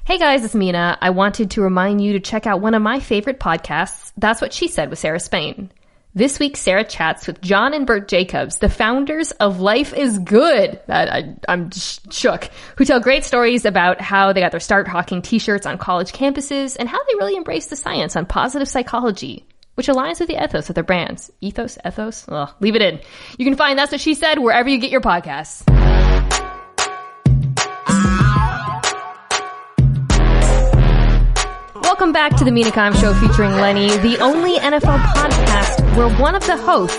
Hey guys, it's Mina. I wanted to remind you to check out one of my favorite podcasts, That's What She Said with Sarah Spain. This week, Sarah chats with John and Bert Jacobs, the founders of Life is Good, I'm just shook, who tell great stories about how they got their start hawking t-shirts on college campuses and how they really embrace the science on positive psychology, which aligns with the ethos of their brands. Ethos? Ethos? Ugh, leave it in. You can find That's What She Said wherever you get your podcasts. Welcome back to the Mina Show featuring Lenny, the only NFL podcast where one of the hosts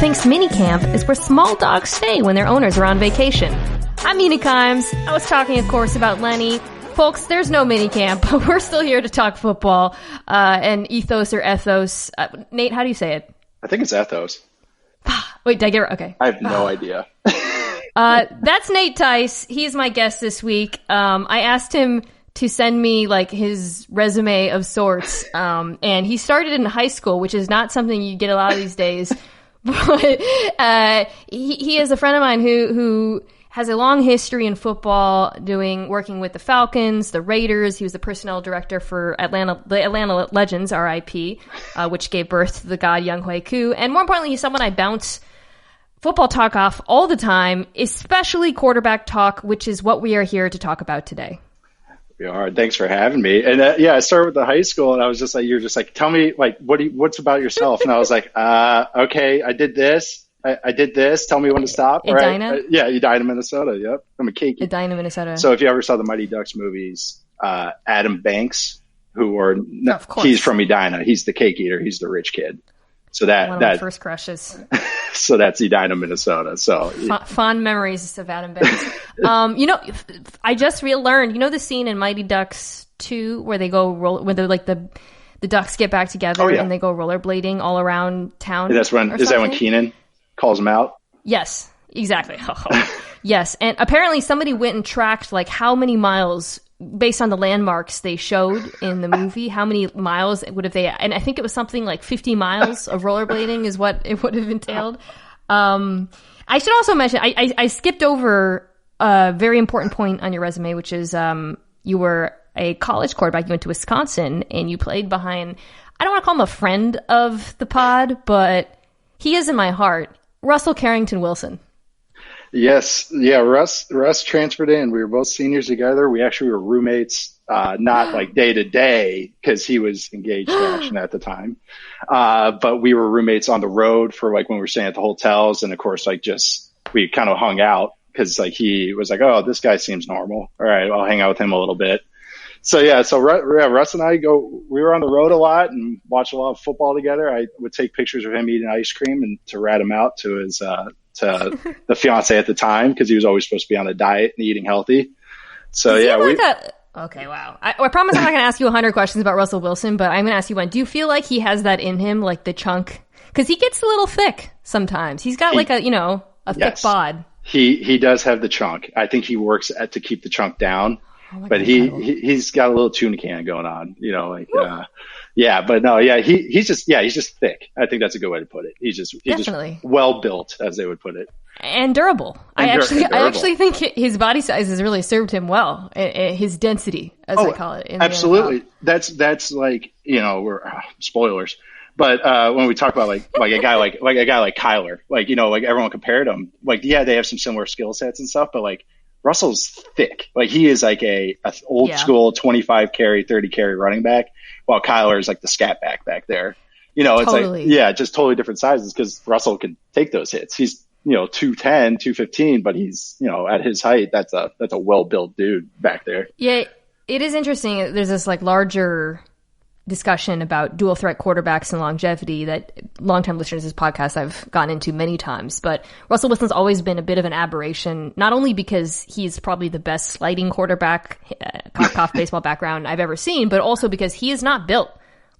thinks minicamp is where small dogs stay when their owners are on vacation. I'm Mina Kimes. I was talking, of course, about Lenny. Folks, there's no minicamp, but we're still here to talk football and ethos or ethos. Nate, how do you say it? I think it's ethos. Wait, did I get it? Okay. I have no idea. That's Nate Tice. He's my guest this week. I asked him to send me like his resume of sorts. And he started in high school, which is not something you get a lot of these days. But he is a friend of mine who has a long history in football, working with the Falcons, the Raiders. He was the personnel director for the Atlanta Legends, RIP, which gave birth to the god Younghoe Koo. And more importantly, he's someone I bounce football talk off all the time, especially quarterback talk, which is what we are here to talk about today. All right, thanks for having me. And I started with the high school, and I was just like, you're just like, tell me, like, what's about yourself? And I was like, okay, I did this. I did this. Tell me when to stop. Edina? Yeah, Edina, Minnesota. Yep, I'm a Cakie. Edina, Minnesota. So if you ever saw the Mighty Ducks movies, Adam Banks, he's from Edina. He's the cake eater. He's the rich kid. So one of my first crushes. So that's Edina, Minnesota. So fond memories of Adam Banks. I just learned. You know the scene in Mighty Ducks 2 where they go when they're like the ducks get back together and they go rollerblading all around town. Is that when Keenan calls them out? Yes, exactly. Yes, and apparently somebody went and tracked like how many miles based on the landmarks they showed in the movie, how many miles would have they, and I think it was something like 50 miles of rollerblading is what it would have entailed. I should also mention, I skipped over a very important point on your resume, which is you were a college quarterback. You went to Wisconsin and you played behind, I don't want to call him a friend of the pod, but he is in my heart, Russell Carrington Wilson. Yes. Yeah. Russ transferred in. We were both seniors together. We actually were roommates, not like day to day because he was engaged to action at the time. But we were roommates on the road for like when we were staying at the hotels. And of course, like we kind of hung out because like he was like, oh, this guy seems normal. All right. I'll hang out with him a little bit. So yeah. So Russ and we were on the road a lot and watched a lot of football together. I would take pictures of him eating ice cream and to rat him out to his, to the fiance at the time because he was always supposed to be on a diet and eating healthy. So okay, wow. I promise I'm not going to ask you 100 questions about Russell Wilson, but I'm going to ask you one. Do you feel like he has that in him, like the chunk? Because he gets a little thick sometimes. He's got thick bod. He does have the chunk. I think he works to keep the chunk down. But he's got a little tuna can going on, he's just thick. I think that's a good way to put it. He's just well built, as they would put it, and durable. I actually think his body size has really served him well. His density, as I call it. Absolutely, that's like we're spoilers. But when we talk about like a guy like Kyler, like everyone compared him, they have some similar skill sets and stuff, but like Russell's thick. Like he is like a old school 25 carry, 30 carry running back, while Kyler is like the scat back there. It's totally. Just totally different sizes because Russell can take those hits. He's 210, 215, but he's at his height, that's a well built dude back there. Yeah, it is interesting. There's this like larger discussion about dual threat quarterbacks and longevity that longtime listeners to this podcast I've gone into many times. But Russell Wilson's always been a bit of an aberration, not only because he's probably the best sliding quarterback, cough baseball background I've ever seen, but also because he is not built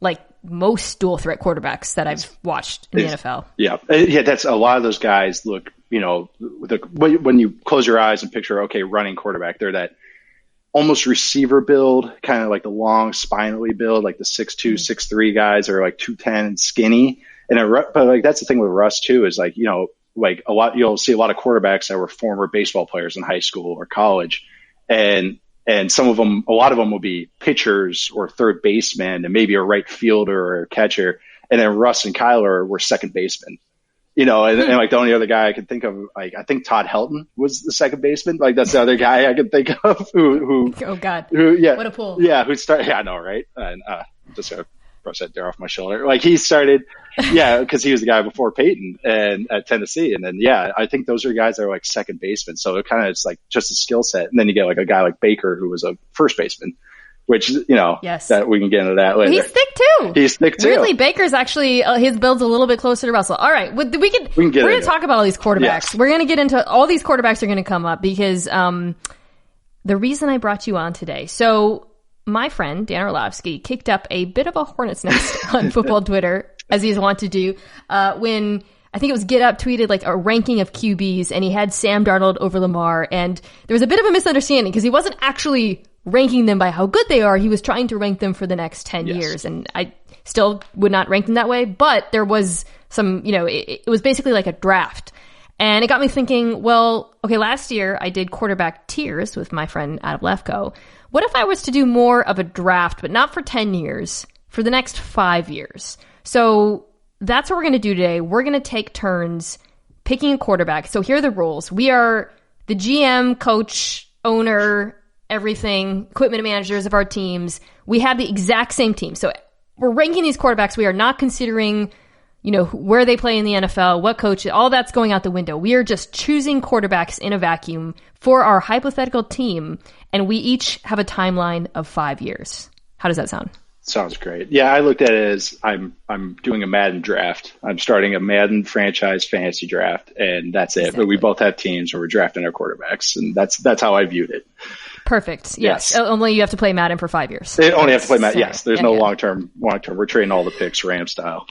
like most dual threat quarterbacks that I've watched in the NFL. Yeah, that's a lot of those guys look, when you close your eyes and picture, okay, running quarterback, they're that almost receiver build, kind of like the long spinally build, like the 6'2", 6'3" guys are like 210 and skinny. But like that's the thing with Russ too is like like you'll see a lot of quarterbacks that were former baseball players in high school or college, and And a lot of them will be pitchers or third baseman and maybe a right fielder or a catcher. And then Russ and Kyler were second baseman. And like the only other guy I could think of, like, I think Todd Helton was the second baseman. Like, that's the other guy I could think of who oh God. What a pull. Yeah. Who started, yeah, I know. Right. And, just gonna brush that there off my shoulder. Like, he started, cause he was the guy before Peyton and at Tennessee. And then, I think those are guys that are like second baseman. So it kind of, it's like just a skill set. And then you get like a guy like Baker, who was a first baseman. Which, yes. that we can get into that later. He's thick too. Weirdly, Baker's actually, his build's a little bit closer to Russell. All right. We're going to talk about all these quarterbacks. Yes. We're going to get into all these quarterbacks are going to come up because, the reason I brought you on today. So my friend, Dan Orlovsky, kicked up a bit of a hornet's nest on football Twitter, as he's wont to do, when I think it was Get Up tweeted like a ranking of QBs and he had Sam Darnold over Lamar. And there was a bit of a misunderstanding because he wasn't actually ranking them by how good they are. He was trying to rank them for the next 10 years. And I still would not rank them that way. But there was some, it was basically like a draft. And it got me thinking, well, okay, last year I did quarterback tiers with my friend Adam Lefko. What if I was to do more of a draft, but not for 10 years, for the next 5 years? So that's what we're going to do today. We're going to take turns picking a quarterback. So here are the rules. We are the GM, coach, owner, everything, equipment managers of our teams. We have the exact same team. So we're ranking these quarterbacks. We are not considering, where they play in the NFL, what coach, all that's going out the window. We are just choosing quarterbacks in a vacuum for our hypothetical team. And we each have a timeline of 5 years. How does that sound? Sounds great. Yeah, I looked at it as I'm doing a Madden draft. I'm starting a Madden franchise fantasy draft, and that's it. Exactly. But we both have teams where we're drafting our quarterbacks, and that's how I viewed it. Perfect. Yes. Only you have to play Madden for 5 years. They only have to play Madden. Yes. There's no long term. We're trading all the picks Ram style.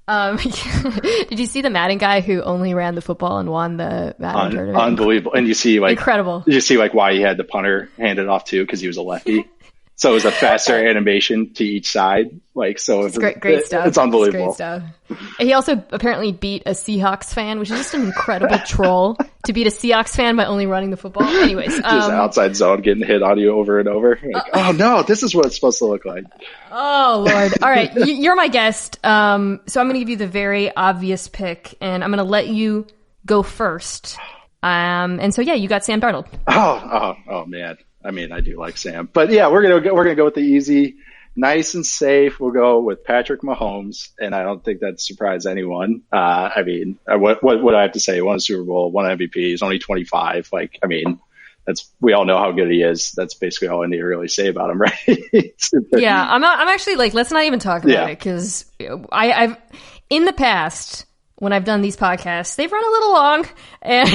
Did you see the Madden guy who only ran the football and won the Madden tournament? Unbelievable. And you see incredible. You see why he had the punter handed off too, because he was a lefty. So it was a faster animation to each side. It's great stuff. It's unbelievable. It's great stuff. He also apparently beat a Seahawks fan, which is just an incredible troll to beat a Seahawks fan by only running the football. Anyways. Just outside zone getting hit on you over and over. Oh no, this is what it's supposed to look like. Oh Lord. All right. You're my guest. So I'm going to give you the very obvious pick and I'm going to let you go first. And so you got Sam Darnold. Oh man. I mean, I do like Sam, but yeah, we're gonna go with the easy, nice and safe. We'll go with Patrick Mahomes, and I don't think that surprised anyone. I mean, what do I have to say? He won a Super Bowl, won MVP. He's only 25. We all know how good he is. That's basically all I need to really say about him, right? Yeah, I'm actually let's not even talk about it because I've in the past. When I've done these podcasts, they've run a little long, and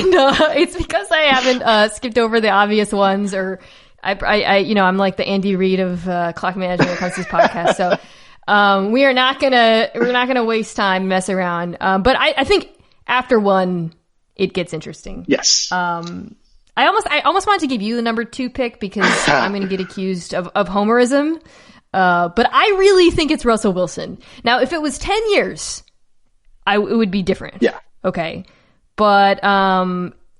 it's because I haven't skipped over the obvious ones, or I'm like the Andy Reid of clock management when it comes to this podcast. So we're not gonna waste time mess around. But I think after one, it gets interesting. Yes. I almost wanted to give you the number 2 pick because I'm going to get accused of homerism. But I really think it's Russell Wilson. Now, if it was 10 years. It would be different. Yeah. Okay. But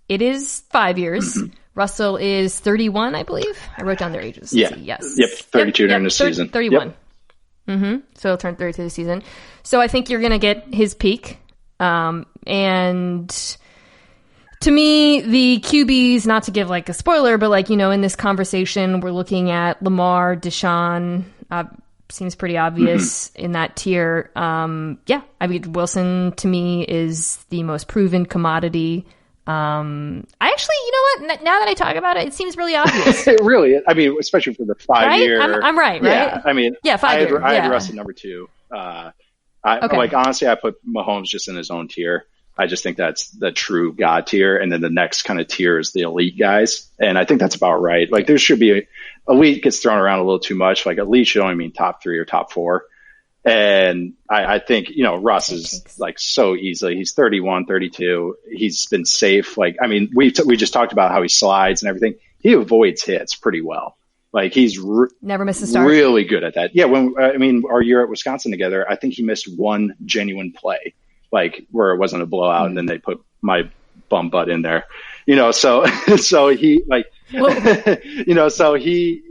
it is 5 years. Mm-hmm. Russell is 31, I believe. I wrote down their ages. Yeah. Yes. Yep. 32 during the season. 31. Yep. Mm-hmm. So he'll turn 32 this season. So I think you're going to get his peak. And to me, the QBs, not to give a spoiler, but in this conversation, we're looking at Lamar, Deshaun, seems pretty obvious in that tier. I mean, Wilson to me is the most proven commodity. I actually, you know what? Now that I talk about it, it seems really obvious. It really is. I mean, especially for the 5 year. I'm right, right? Yeah. I mean, 5 year. I had Russ at number 2. Honestly, I put Mahomes just in his own tier. I just think that's the true God tier. And then the next kind of tier is the elite guys. And I think that's about right. There should be elite gets thrown around a little too much. Elite should only mean top 3 or top 4. And I think, Russ is so easily, he's 31, 32. He's been safe. We just talked about how he slides and everything. He avoids hits pretty well. He's never missed a start. Really good at that. Yeah. Our year at Wisconsin together, I think he missed one genuine play, where it wasn't a blowout and then they put my bum butt in there. so he like, so he,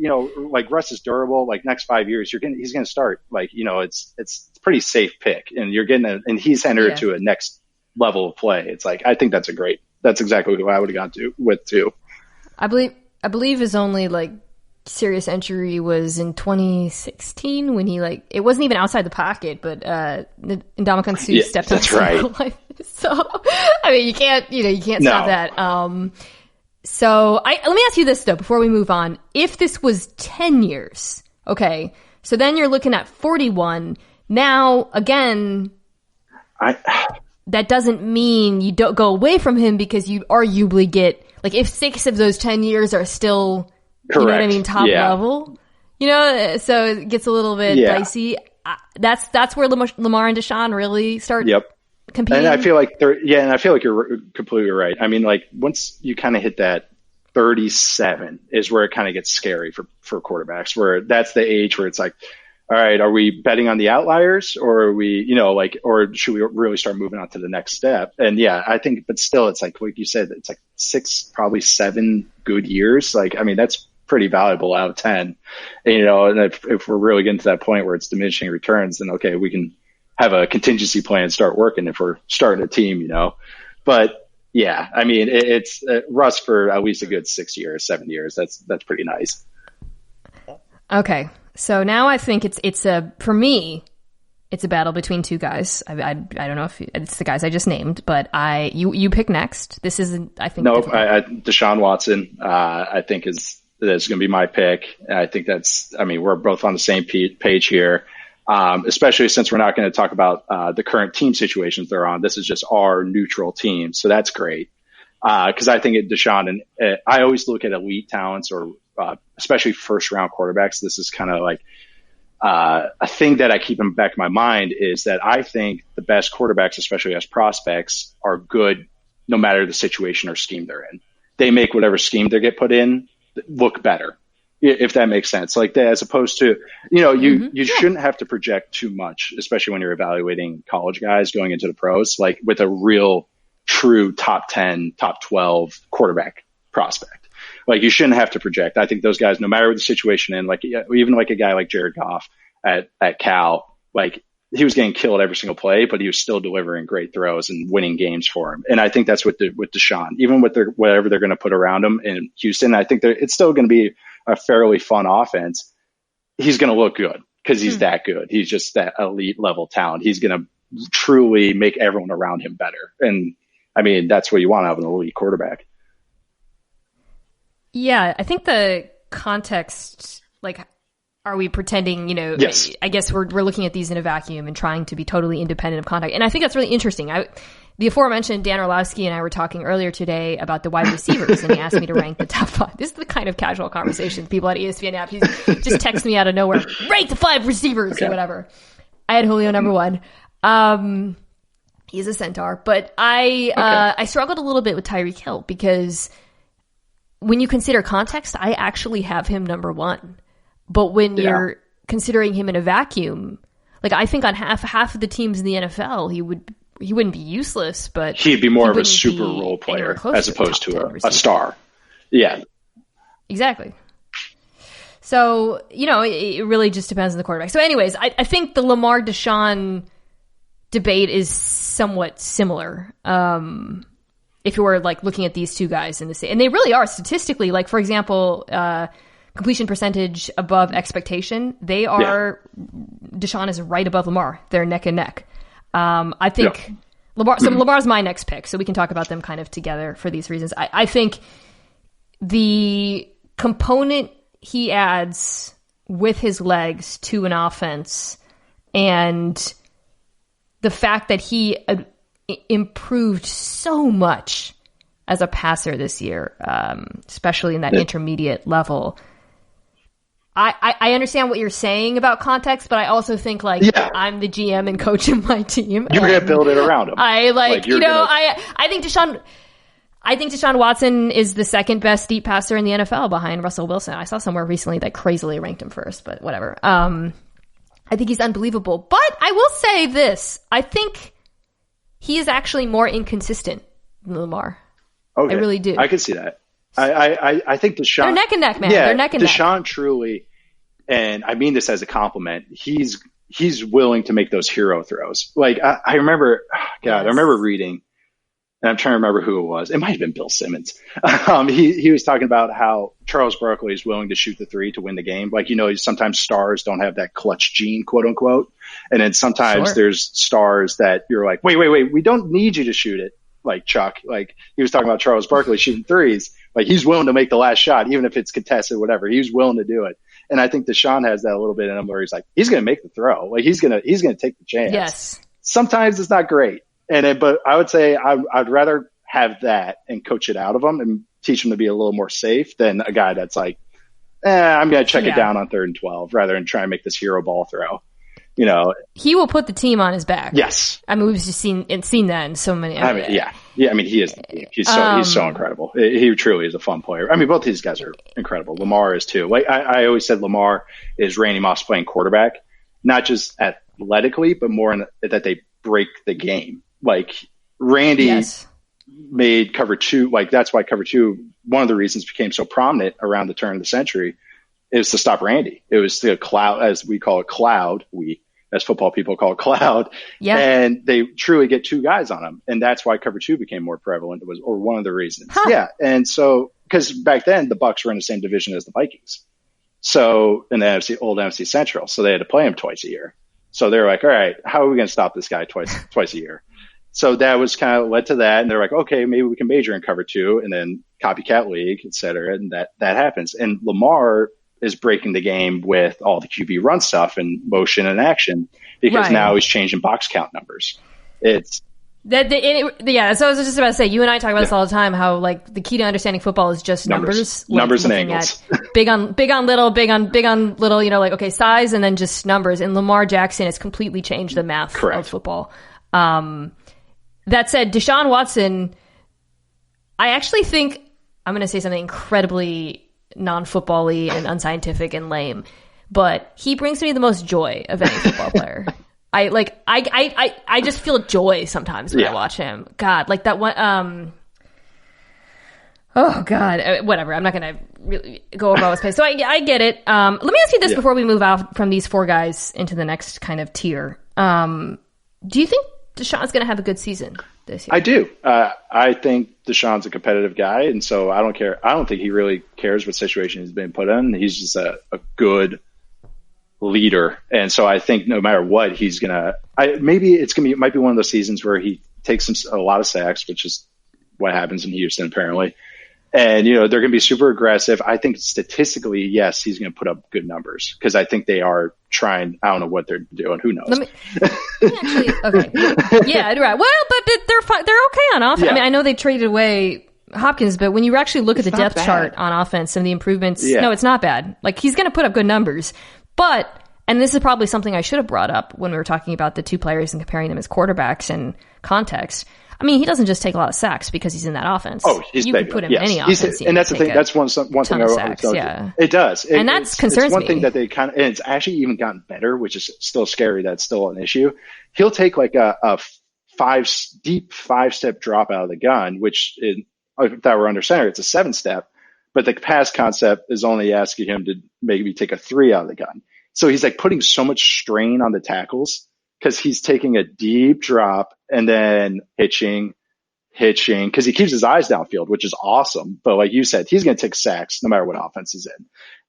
like Russ is durable, like next 5 years, he's going to start like, it's a pretty safe pick and and he's entered to a next level of play. It's like, I think that's exactly who I would have gone with too. I believe his only like serious injury was in 2016 when he like, it wasn't even outside the pocket, but Ndamukong Suh stepped on him. Right. So, I mean, you can't stop that. So let me ask you this though, before we move on. If this was 10 years, okay, so then you're looking at 41. Now, again, that doesn't mean you don't go away from him because you arguably get, like, if 6 of those 10 years are still, correct. You know what I mean, top level, so it gets a little bit dicey. That's where Lamar and Deshaun really start competing. And I feel like you're completely right. I mean, like, once you kind of hit that 37 is where it kind of gets scary for quarterbacks, where that's the age where it's like, all right, are we betting on the outliers, or are we, or should we really start moving on to the next step? And I think, but still, it's like you said, it's like 6, probably 7 good years. Like, I mean, that's pretty valuable out of 10, and if we're really getting to that point where it's diminishing returns, then okay, we can have a contingency plan start working if we're starting a team, but I mean, it's Russ for at least a good 6 years, 7 years. That's pretty nice. Okay. So now I think for me, it's a battle between two guys. I don't know if it's the guys I just named, but you pick next. This isn't, I think. No, Deshaun Watson, I think that's going to be my pick. And I think we're both on the same page here. Especially since we're not going to talk about the current team situations they're on. This is just our neutral team. So that's great. Because I think Deshaun, and I always look at elite talents or especially first round quarterbacks. This is kind of like a thing that I keep in the back of my mind is that I think the best quarterbacks, especially as prospects, are good no matter the situation or scheme they're in. They make whatever scheme they get put in look better, if that makes sense. Like that, as opposed to, you shouldn't have to project too much, especially when you're evaluating college guys going into the pros, like with a real true top 10, top 12 quarterback prospect. Like you shouldn't have to project. I think those guys, no matter the situation in, like even like a guy like Jared Goff at Cal, like he was getting killed every single play, but he was still delivering great throws and winning games for him. And I think that's with Deshaun, even with whatever they're going to put around him in Houston. I think it's still going to be a fairly fun offense. He's going to look good because he's that good. He's just that elite level talent. He's going to truly make everyone around him better. And I mean, that's what you want out of an elite quarterback. Yeah, I think the context, like, are we pretending, Yes. I guess we're looking at these in a vacuum and trying to be totally independent of context. And I think that's really interesting. The aforementioned Dan Orlovsky and I were talking earlier today about the wide receivers, and he asked me to rank the top 5. This is the kind of casual conversation people at ESPN have. He just texts me out of nowhere, rank the 5 receivers or whatever. I had Julio number 1. He's a centaur, but I struggled a little bit with Tyreek Hill because when you consider context, I actually have him number 1. But when you're considering him in a vacuum, like I think on half of the teams in the NFL, he wouldn't be useless, but he'd be more of a super role player as opposed to a star. Yeah, exactly. So, it really just depends on the quarterback. So anyways, I think the Lamar Deshaun debate is somewhat similar. If you were like looking at these two guys in the same, and they really are statistically, like for example, completion percentage above expectation, they are, Deshaun is right above Lamar. They're neck and neck. I think Lamar's my next pick, so we can talk about them kind of together for these reasons. I think the component he adds with his legs to an offense and the fact that he improved so much as a passer this year, especially in that intermediate level. I understand what you're saying about context, but I also think I'm the GM and coach of my team. You're going to build it around him. I think Deshaun Watson is the second best deep passer in the NFL behind Russell Wilson. I saw somewhere recently that crazily ranked him first, but whatever. I think he's unbelievable. But I will say this. I think he is actually more inconsistent than Lamar. Okay. I really do. I can see that. I think Deshaun... They're neck and neck, man. Yeah, they're neck and Deshaun neck. Truly, and I mean this as a compliment, he's willing to make those hero throws. Like, I remember, I remember reading, and I'm trying to remember who it was. It might have been Bill Simmons. He was talking about how Charles Barkley is willing to shoot the three to win the game. Like, sometimes stars don't have that clutch gene, quote unquote. And then sometimes there's stars that you're like, wait, we don't need you to shoot it. Like Chuck, like he was talking about Charles Barkley shooting threes. Like, he's willing to make the last shot, even if it's contested, whatever. He's willing to do it. And I think Deshaun has that a little bit in him where he's like, he's going to make the throw. Like, he's going to take the chance. Yes. Sometimes it's not great. But I would say I'd rather have that and coach it out of him and teach him to be a little more safe than a guy that's like, I'm going to check it down on 3rd and 12 rather than try and make this hero ball throw. He will put the team on his back. Yes. I mean, we've just seen that in so many. I mean, he is. He's so incredible. He truly is a fun player. I mean, both these guys are incredible. Lamar is too. Like, I always said, Lamar is Randy Moss playing quarterback, not just athletically, but more in that they break the game. Like, Randy made cover two. Like, that's why cover two, one of the reasons became so prominent around the turn of the century, is to stop Randy. It was the cloud, as we call it, as football people call it, cloud. Yeah. And they truly get two guys on him. And that's why cover two became more prevalent, or one of the reasons. Huh. Yeah. And so, because back then the Bucs were in the same division as the Vikings. So, in the old NFC Central. So they had to play him twice a year. So they're like, all right, how are we going to stop this guy twice a year? So that was kind of led to that. And they're like, okay, maybe we can major in cover two, and then copycat league, et cetera. And that happens. And Lamar is breaking the game with all the QB run stuff and motion and action, because now he's changing box count numbers. It's so I was just about to say, you and I talk about this all the time, how like the key to understanding football is just numbers and angles. big on little, big on little, like, okay, size and then just numbers. And Lamar Jackson has completely changed the math of football. That said, Deshaun Watson, I actually think I'm going to say something incredibly non-football-y and unscientific and lame, but he brings me the most joy of any football player. I just feel joy sometimes when I watch him. God, like that one. Oh God, whatever. I'm not going to really go over all his pace. So I get it. Let me ask you this before we move out from these four guys into the next kind of tier. Do you think Deshaun's going to have a good season this year? I do. I think Deshaun's a competitive guy, and so I don't care. I don't think he really cares what situation he's been put in. He's just a good leader, and so I think no matter what, he's gonna. It might be one of those seasons where he takes a lot of sacks, which is what happens in Houston apparently. And, they're going to be super aggressive. I think statistically, yes, he's going to put up good numbers, because I think they are trying. I don't know what they're doing. Who knows? Actually, okay. Yeah, right. Well, but they're okay on offense. Yeah. I mean, I know they traded away Hopkins, but when you actually look at the depth chart on offense and the improvements, no, it's not bad. Like, he's going to put up good numbers. But, and this is probably something I should have brought up when we were talking about the two players and comparing them as quarterbacks in context. I mean, he doesn't just take a lot of sacks because he's in that offense. Oh, you could put him in any offense. And that's the thing. That's one thing I wrote. Yeah. It does. And that concerns me. It's one thing that they and it's actually even gotten better, which is still scary. That's still an issue. He'll take like a deep 5-step drop out of the gun, which if that were under center, it's a 7-step. But the pass concept is only asking him to maybe take a 3 out of the gun. So he's like putting so much strain on the tackles, because he's taking a deep drop and then hitching, because he keeps his eyes downfield, which is awesome. But like you said, he's going to take sacks no matter what offense he's in.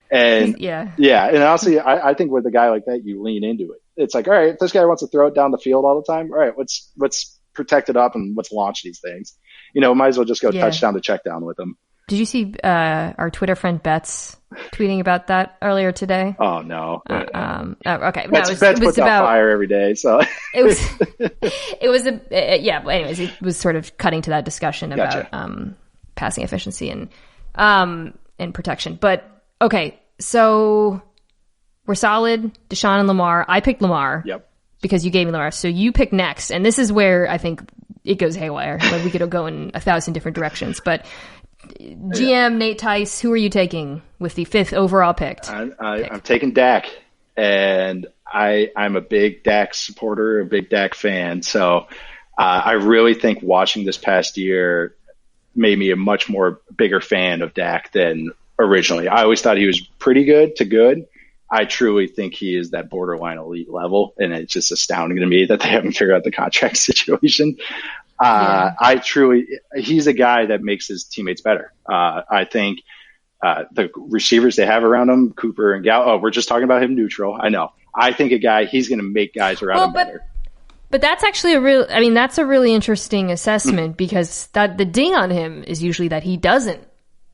And and honestly, I think with a guy like that, you lean into it. It's like, all right, if this guy wants to throw it down the field all the time, all right, let's protect it up and let's launch these things. Might as well just go touchdown to check down with him. Did you see our Twitter friend Betts tweeting about that earlier today? Oh no. Okay. Betts puts out fire every day, so it was anyways, it was sort of cutting to that discussion about passing efficiency and protection. But okay, so we're solid. Deshaun and Lamar. I picked Lamar. Yep. Because you gave me Lamar. So you pick next, and this is where I think it goes haywire. Like, we could go in 1,000 different directions, but GM Nate Tice, who are you taking with the 5th overall pick? I'm taking Dak, and I'm a big Dak supporter, a big Dak fan. So I really think watching this past year, made me a much more bigger fan of Dak than originally. I always thought he was pretty good to good. I truly think he is that borderline elite level, and it's just astounding to me that they haven't figured out the contract situation. He's a guy that makes his teammates better. I think the receivers they have around him, Cooper and we're just talking about him neutral. I know. I think he's going to make guys around him better. But that's actually that's a really interesting assessment because the ding on him is usually that he doesn't.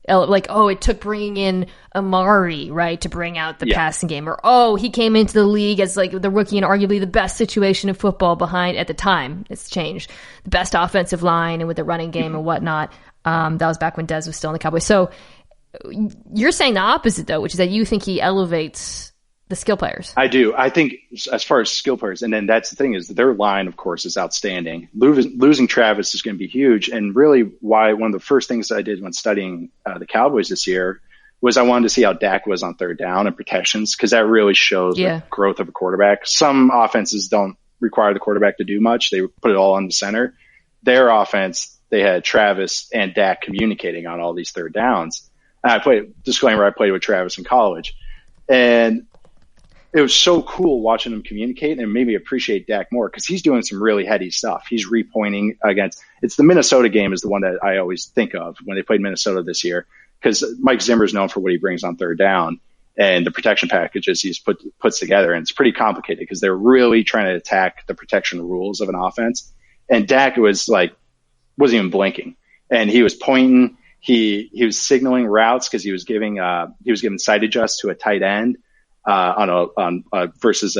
Like, it took bringing in Amari, right, to bring out the passing game. Or, he came into the league as, like, the rookie and arguably the best situation of football behind, at the time, it's changed, the best offensive line and with the running game and whatnot. That was back when Dez was still in the Cowboys. So you're saying the opposite, though, which is that you think he elevates the skill players. I do. I think as far as skill players, and then that's the thing is their line, of course, is outstanding. Losing Travis is going to be huge. And really one of the first things I did when studying the Cowboys this year was I wanted to see how Dak was on third down and protections, because that really shows the growth of a quarterback. Some offenses don't require the quarterback to do much. They put it all on the center. Their offense, they had Travis and Dak communicating on all these third downs. And I played with Travis in college. And it was so cool watching him communicate, and made me appreciate Dak more because he's doing some really heady stuff. He's repointing it's the Minnesota game is the one that I always think of when they played Minnesota this year, because Mike Zimmer is known for what he brings on third down and the protection packages he's puts together. And it's pretty complicated because they're really trying to attack the protection rules of an offense. And Dak wasn't even blinking, and he was pointing. He was signaling routes because he was giving sight adjust to a tight end. Versus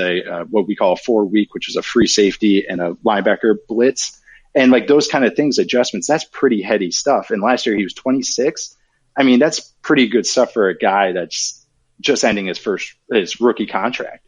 what we call a 4-week, which is a free safety and a linebacker blitz. And like those kind of things, adjustments, that's pretty heady stuff. And last year he was 26. I mean, that's pretty good stuff for a guy that's just ending his rookie contract.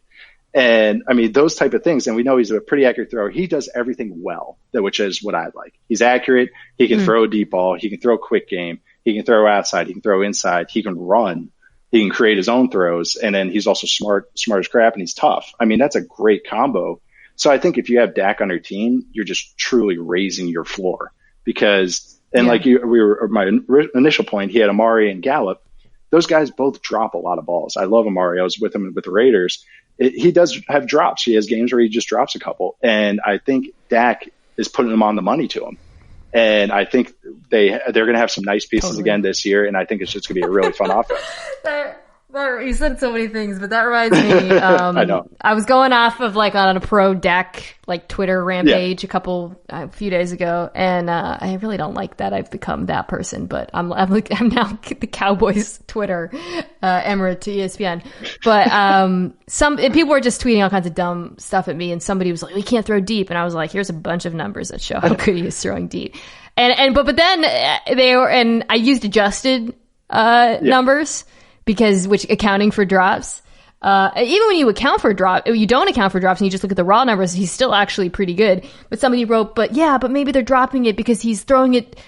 And I mean, those type of things. And we know he's a pretty accurate thrower. He does everything well, which is what I like. He's accurate. He can throw a deep ball. He can throw a quick game. He can throw outside. He can throw inside. He can run. He can create his own throws, and then he's also smart as crap, and he's tough. I mean, that's a great combo. So I think if you have Dak on your team, you're just truly raising your floor because, my initial point, he had Amari and Gallup. Those guys both drop a lot of balls. I love Amari. I was with him with the Raiders. He does have drops. He has games where he just drops a couple, and I think Dak is putting them on the money to him. And I think they're going to have some nice pieces again this year, and I think it's just going to be a really fun offense. You said so many things, but that reminds me. I know. I was going off of on a pro Dak Twitter rampage a few days ago, and I really don't like that I've become that person. But I'm now the Cowboys Twitter emirate to ESPN. But some people were just tweeting all kinds of dumb stuff at me, and somebody was like, "We can't throw deep," and I was like, "Here's a bunch of numbers that show how good he is throwing deep." But then I used adjusted numbers. Because accounting for drops, even when you account for you don't account for drops and you just look at the raw numbers, he's still actually pretty good. But somebody wrote, but maybe they're dropping it because he's throwing it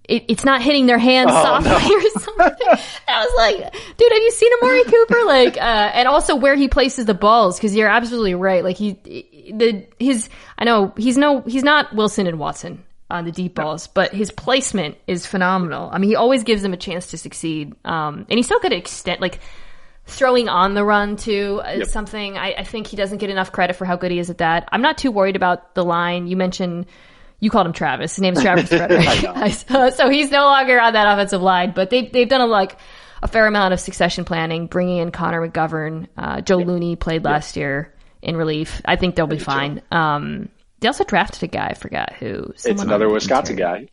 it's not hitting their hands softly or something. I was like, dude, have you seen Amari Cooper? And also where he places the balls, because you're absolutely right. He's not Wilson and Watson on the deep balls, but his placement is phenomenal. I mean, he always gives them a chance to succeed. And he's so good at throwing on the run too is something I think he doesn't get enough credit for how good he is at that. I'm not too worried about the line. You mentioned, you called him Travis. His name is Travis Frederick. So he's no longer on that offensive line, but they've done a fair amount of succession planning, bringing in Connor McGovern. Joe Looney played last year in relief. I think they'll be fine. They also drafted a guy, I forgot who. It's another Wisconsin guy.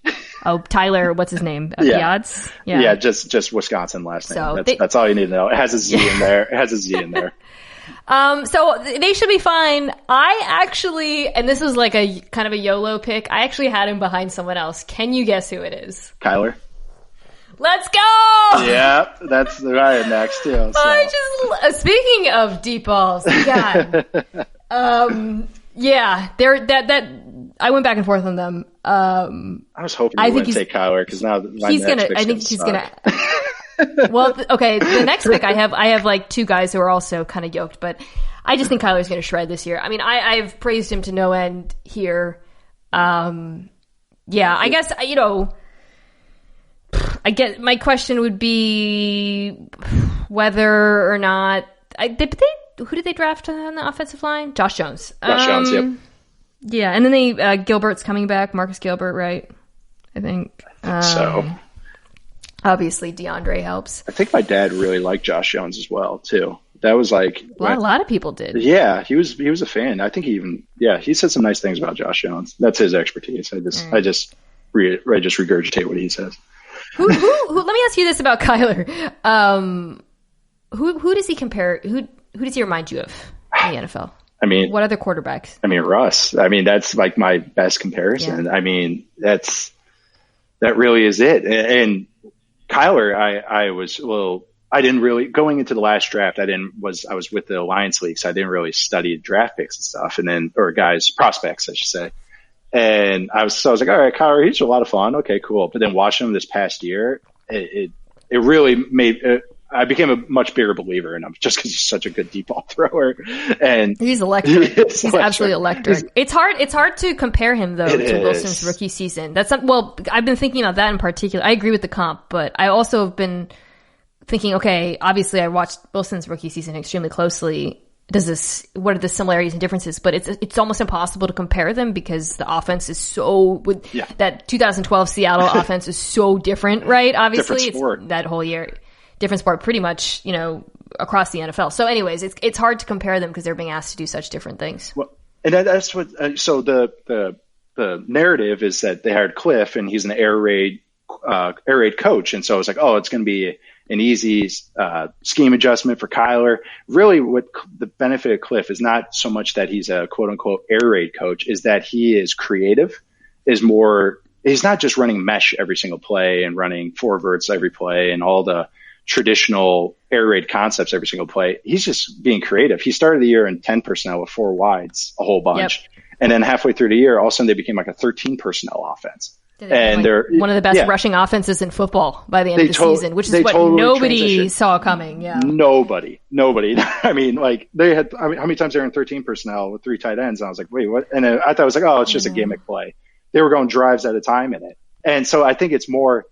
Oh, Tyler, what's his name? Piazz? Yeah, just Wisconsin last name. So that's all you need to know. It has a Z in there. So they should be fine. I actually, and this was a kind of a YOLO pick, I actually had him behind someone else. Can you guess who it is? Kyler. Let's go! Yeah, that's the right next too. So. Speaking of deep balls, God. Yeah, I went back and forth on them. I was hoping you wouldn't take Kyler because now he's gonna. Well, okay. The next pick I have two guys who are also kind of yoked, but I just think Kyler's gonna shred this year. I mean, I've praised him to no end here. I guess I get my question would be whether or not who did they draft on the offensive line? Josh Jones. Yep. Yeah, and then Gilbert's coming back. Marcus Gilbert, right? I think so. Obviously, DeAndre helps. I think my dad really liked Josh Jones as well too. That was like a lot of people did. Yeah, he was a fan. I think he said some nice things about Josh Jones. That's his expertise. I just regurgitate what he says. Who let me ask you this about Kyler. Who does he compare? Who does he remind you of in the NFL? I mean, what other quarterbacks? I mean, Russ. I mean, that's like my best comparison. Yeah. I mean, that really is it. And Kyler, I didn't really, going into the last draft, I was with the Alliance League, so I didn't really study draft picks and stuff, or guys, prospects, I should say. And I was like, all right, Kyler, he's a lot of fun. Okay, cool. But then watching him this past year, it really made, I became a much bigger believer in him just because he's such a good deep ball thrower. And he's electric. He's absolutely electric. It's hard to compare him though to Wilson's rookie season. I've been thinking about that in particular. I agree with the comp, but I also have been thinking, okay, obviously I watched Wilson's rookie season extremely closely. What are the similarities and differences? But it's almost impossible to compare them because the offense is that 2012 Seattle offense is so different, right? Obviously, different sport. It's that whole year. Different sport pretty much, across the NFL. So anyways, it's hard to compare them because they're being asked to do such different things. Well, and that's what, so the narrative is that they hired Cliff and he's an air raid coach. And so it's like, oh, it's going to be an easy scheme adjustment for Kyler. Really what the benefit of Cliff is not so much that he's a quote unquote air raid coach, is that he is creative, he's not just running mesh every single play and running four verts every play and all the traditional air raid concepts every single play. He's just being creative. He started the year in 10 personnel with 4 wides, a whole bunch. Yep. And then halfway through the year, all of a sudden they became like a 13 personnel offense. And they're one of the best rushing offenses in football by the end of the season, which is what nobody saw coming. Yeah. Nobody. I mean, like how many times they were in 13 personnel with 3 tight ends? And I was like, wait, what? And I thought it was like, oh, it's just a gimmick play. They were going drives at a time in it. And so I think it's more,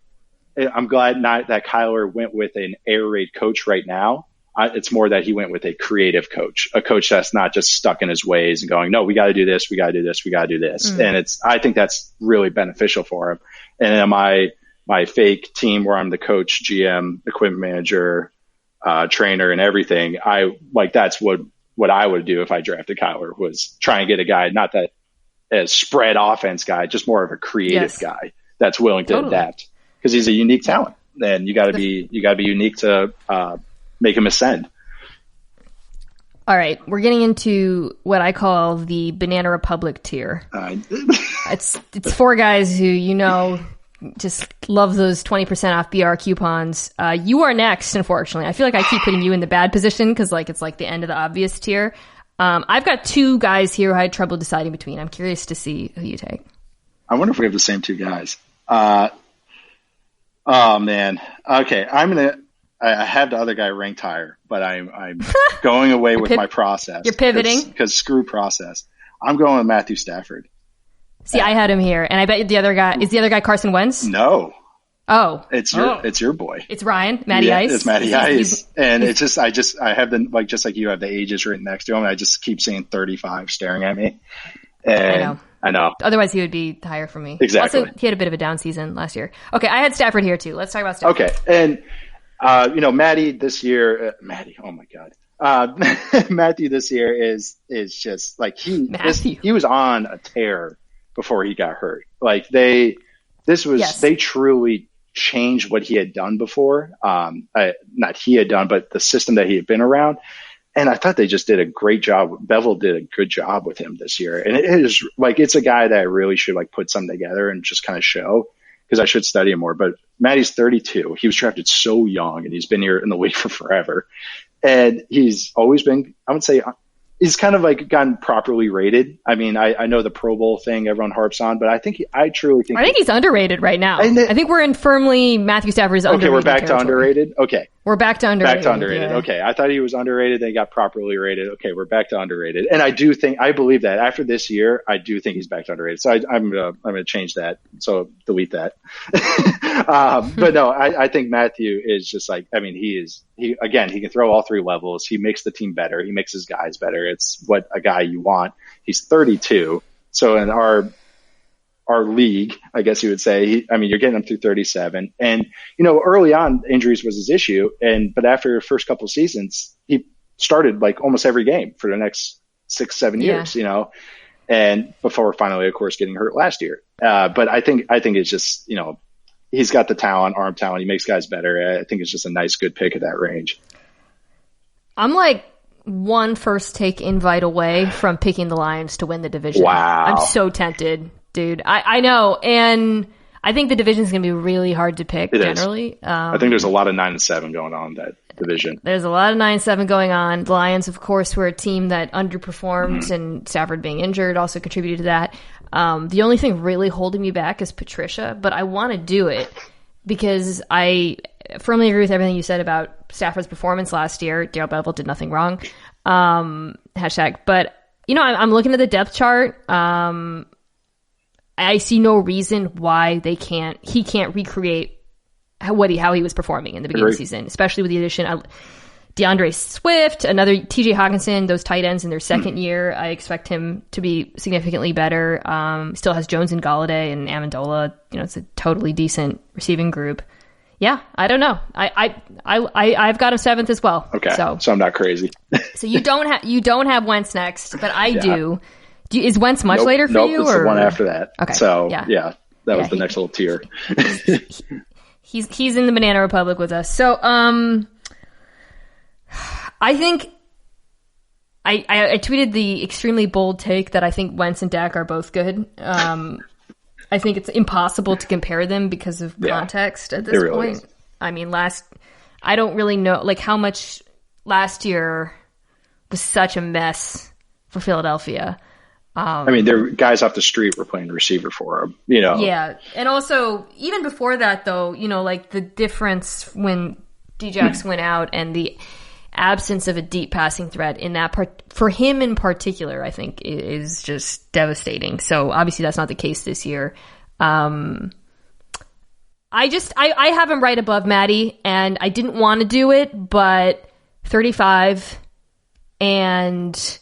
I'm glad not that Kyler went with an air raid coach right now. It's more that he went with a creative coach, a coach that's not just stuck in his ways and going, no, we got to do this. We got to do this. We got to do this. And I think that's really beneficial for him. And then my fake team where I'm the coach, GM, equipment manager, trainer and everything. That's what I would do if I drafted Kyler, was try and get a guy, not that a spread offense guy, just more of a creative guy that's willing to adapt, because he's a unique talent and you got to be unique to, make him ascend. All right, we're getting into what I call the Banana Republic tier. It's 4 guys who just love those 20% off BR coupons. You are next, unfortunately. I feel like I keep putting you in the bad position because it's like the end of the obvious tier. I've got 2 guys here who I had trouble deciding between. I'm curious to see who you take. I wonder if we have the same 2 guys. Oh man. Okay, I have the other guy ranked higher, but I'm going away with my process. You're pivoting? Because screw process. I'm going with Matthew Stafford. See, I had him here, and I bet the other guy Carson Wentz? No. Oh. It's your boy. It's Ryan, Matty Ice. It's Matty Ice. And it's just, I have just like you have the ages written next to him, and I just keep seeing 35 staring at me. And I know. Otherwise, he would be higher for me. Exactly. Also, he had a bit of a down season last year. Okay, I had Stafford here, too. Let's talk about Stafford. Okay, and Matty this year, oh my God. Matthew this year is just like he was on a tear before he got hurt. Like they truly changed what he had done before. Not he had done, but the system that he had been around. And I thought they just did a great job. Bevel did a good job with him this year. And it is like, it's a guy that I really should put something together and just kind of show, because I should study him more. But Matty's 32. He was drafted so young, and he's been here in the league for forever. And he's always been, I would say, he's kind of like gotten properly rated. I mean, I know the Pro Bowl thing everyone harps on, but I truly think he's underrated right now. I think we're in firmly Matthew Stafford's underrated. Okay, we're back territory. to underrated. Okay. We're back to underrated. Yeah. Okay. I thought he was underrated. Then he got properly rated. Okay. We're back to underrated. And I believe that after this year, I do think he's back to underrated. So I'm going to change that. So delete that. But no, I think Matthew is just like, I mean, he can throw all three levels. He makes the team better. He makes his guys better. It's what a guy you want. He's 32. So in our league, I guess you would say, you're getting him through 37. And, early on injuries was his issue. But after the first couple of seasons, he started like almost every game for the next 6-7 years, and before finally, of course, getting hurt last year. But I think it's just, he's got the talent, arm talent. He makes guys better. I think it's just a nice, good pick at that range. I'm like one first take invite away from picking the Lions to win the division. Wow. I'm so tempted. Dude, I know, and I think the division is going to be really hard to pick generally. I think there's a lot of 9-7 going on in that division. There's a lot of 9-7 going on. The Lions, of course, were a team that underperformed, and Stafford being injured also contributed to that. The only thing really holding me back is Patricia, but I want to do it because I firmly agree with everything you said about Stafford's performance last year. Darrell Bevell did nothing wrong. Hashtag. But, I'm looking at the depth chart. I see no reason why he can't recreate how he was performing in the beginning of the season, especially with the addition of DeAndre Swift, another TJ Hawkinson, those tight ends in their second year. I expect him to be significantly better. Still has Jones and Golladay and Amendola. It's a totally decent receiving group. Yeah, I don't know. I've got him 7th as well. Okay, so I'm not crazy. So you don't have Wentz next, but I do. Is Wentz much later for you? Nope, it's the one after that. Okay. So, that was the next little tier. He's in the Banana Republic with us. So, I think I tweeted the extremely bold take that I think Wentz and Dak are both good. I think it's impossible to compare them because of context at this point. Is. I mean, I don't really know how much last year was such a mess for Philadelphia. Their guys off the street were playing receiver for him, Yeah. And also, even before that, though, the difference when Djax went out and the absence of a deep passing threat in that part, for him in particular, I think is just devastating. So, obviously, that's not the case this year. I have him right above Maddie, and I didn't want to do it, but 35 and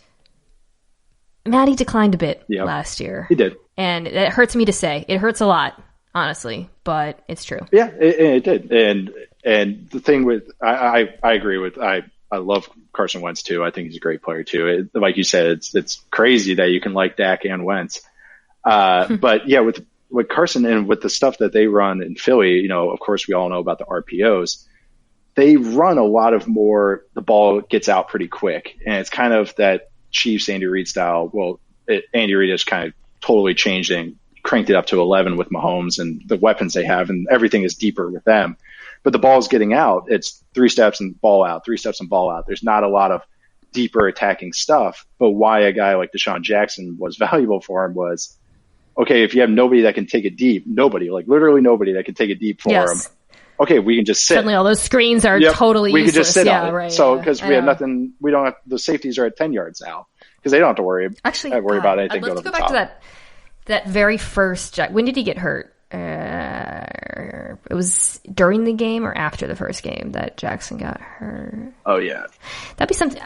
Maddie declined a bit last year. He did. And it hurts me to say. It hurts a lot, honestly, but it's true. Yeah, it did. And the thing with, I agree with, I love Carson Wentz too. I think he's a great player too. Like you said, it's crazy that you can like Dak and Wentz. But yeah, with Carson and with the stuff that they run in Philly, of course we all know about the RPOs. They run a lot of more, the ball gets out pretty quick. And it's kind of that Chiefs Andy Reid style. Well, Andy Reid has kind of totally changed and cranked it up to 11 with Mahomes and the weapons they have, and everything is deeper with them. But the ball's getting out. It's 3 steps and ball out, 3 steps and ball out. There's not a lot of deeper attacking stuff. But why a guy like Deshaun Jackson was valuable for him was, okay, if you have nobody that can take it deep, literally nobody that can take it deep for him. Okay, we can just sit. Suddenly all those screens are totally useless. We can just sit on it. Right, so, because we have nothing, we don't have, the safeties are at 10 yards now. Because they don't have to worry about anything. Let's go back to that very first, when did he get hurt? It was during the game or after the first game that Jackson got hurt. Oh, yeah. That'd be something.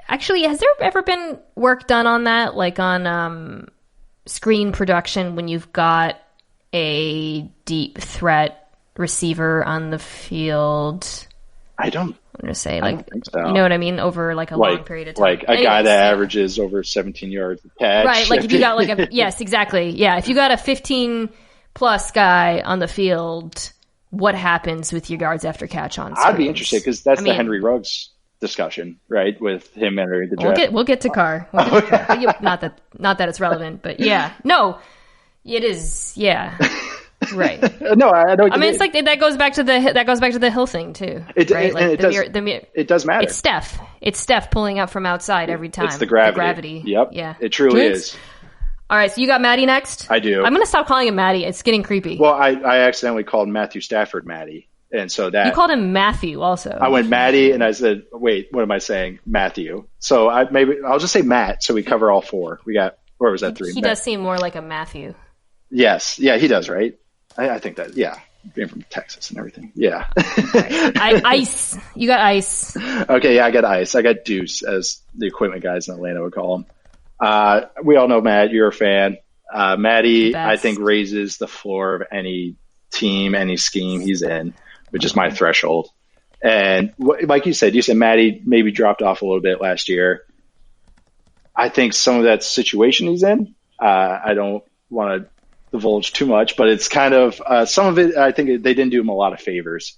Actually, has there ever been work done on that? Like on screen production when you've got a deep threat receiver on the field? I'm going to say, I don't think so. You know what I mean? Over like a long period of time. Like a guy that averages over 17 yards a catch. Right, like if you got yes, exactly. Yeah, if you got a 15-plus guy on the field, what happens with your yards after catch on screens? I'd be interested because that's the Henry Ruggs discussion, right? With him entering the draft. We'll get to Carr. Not that it's relevant, but yeah. No, it is, yeah. Right. No, I know. I mean, it's like that goes back to the Hill thing too. Right? Like it does matter. It's Steph pulling up from outside every time. It's the gravity. Yep. Yeah. It truly is. All right, so you got Maddie next? I do. I'm going to stop calling him Maddie. It's getting creepy. Well, I accidentally called Matthew Stafford Maddie. And so that... You called him Matthew also. I went Maddie, and I said, wait, what am I saying? Matthew. So I'll just say Matt, so we cover all four. We got, where was that, 3? He does seem more like a Matthew. Yes. Yeah, he does, right? I think that, yeah. Being from Texas and everything. Yeah. Right. Ice. You got Ice. Okay, yeah, I got Ice. I got Deuce, as the equipment guys in Atlanta would call him. We all know Matt. You're a fan. Maddie, I think, raises the floor of any team, any scheme he's in, which is my threshold. And like you said Maddie maybe dropped off a little bit last year. I think some of that situation he's in, I don't want to divulge too much, but it's kind of some of it. I think they didn't do him a lot of favors.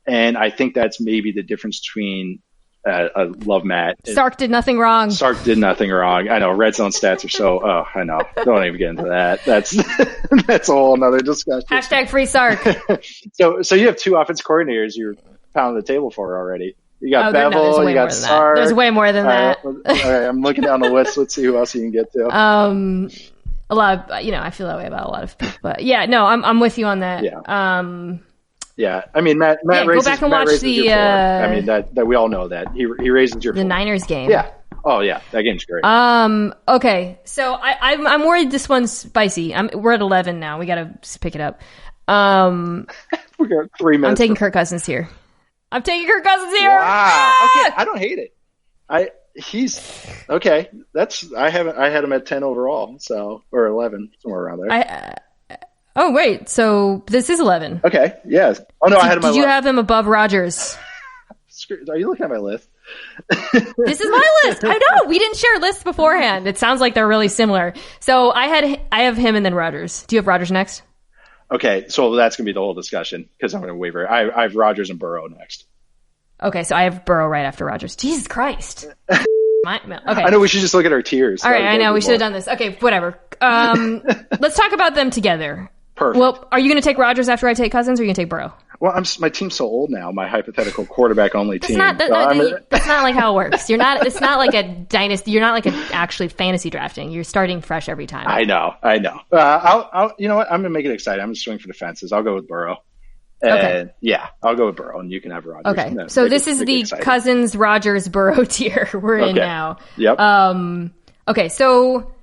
And I think that's maybe the difference between I love Matt. Sark did nothing wrong. Sark did nothing wrong. I know red zone stats are so. Oh, I know. Don't even get into that. That's a whole another discussion. Hashtag free Sark. So you have 2 offense coordinators you're pounding the table for already. You got Bevel. You got Sark. There's way more than that. All right, I'm looking down the list. Let's see who else you can get to. A lot of I feel that way about a lot of people, but yeah, no, I'm with you on that. Yeah. Yeah, I mean, Matt raises, go back and watch the. I mean that we all know that he raises your. The Niners game. Yeah. Oh yeah, that game's great. Okay, so I'm worried this one's spicy. We're at 11 now. We got to pick it up. We got 3 minutes. I'm taking Kirk Cousins here. Wow. Okay, I don't hate it. He's okay. I had him at 10 overall, or 11, somewhere around there. Oh, wait. So this is 11. Okay. Yes. Oh, no. I had him. Did you have him above Rodgers? Are you looking at my list? This is my list. I know. We didn't share lists beforehand. It sounds like they're really similar. So I have him and then Rodgers. Do you have Rodgers next? Okay. So that's going to be the whole discussion because I'm going to waver. I have Rodgers and Burrow next. Okay. So I have Burrow right after Rodgers. Jesus Christ. Okay. I know we should just look at our tiers. All right. I know. We should have done this. Okay. Whatever. Let's talk about them together. Perfect. Well, are you going to take Rodgers after I take Cousins, or are you going to take Burrow? Well, my team's so old now. My hypothetical quarterback-only team. That's not like how it works. It's not like a dynasty. You're not like actually fantasy drafting. You're starting fresh every time. I know. I'll you know what? I'm going to make it exciting. I'm going to swing for the fences. I'll go with Burrow. And yeah, I'll go with Burrow, and you can have Rodgers. Okay. So this is the Cousins, Rodgers, Burrow tier we're in now. Yep. Okay. So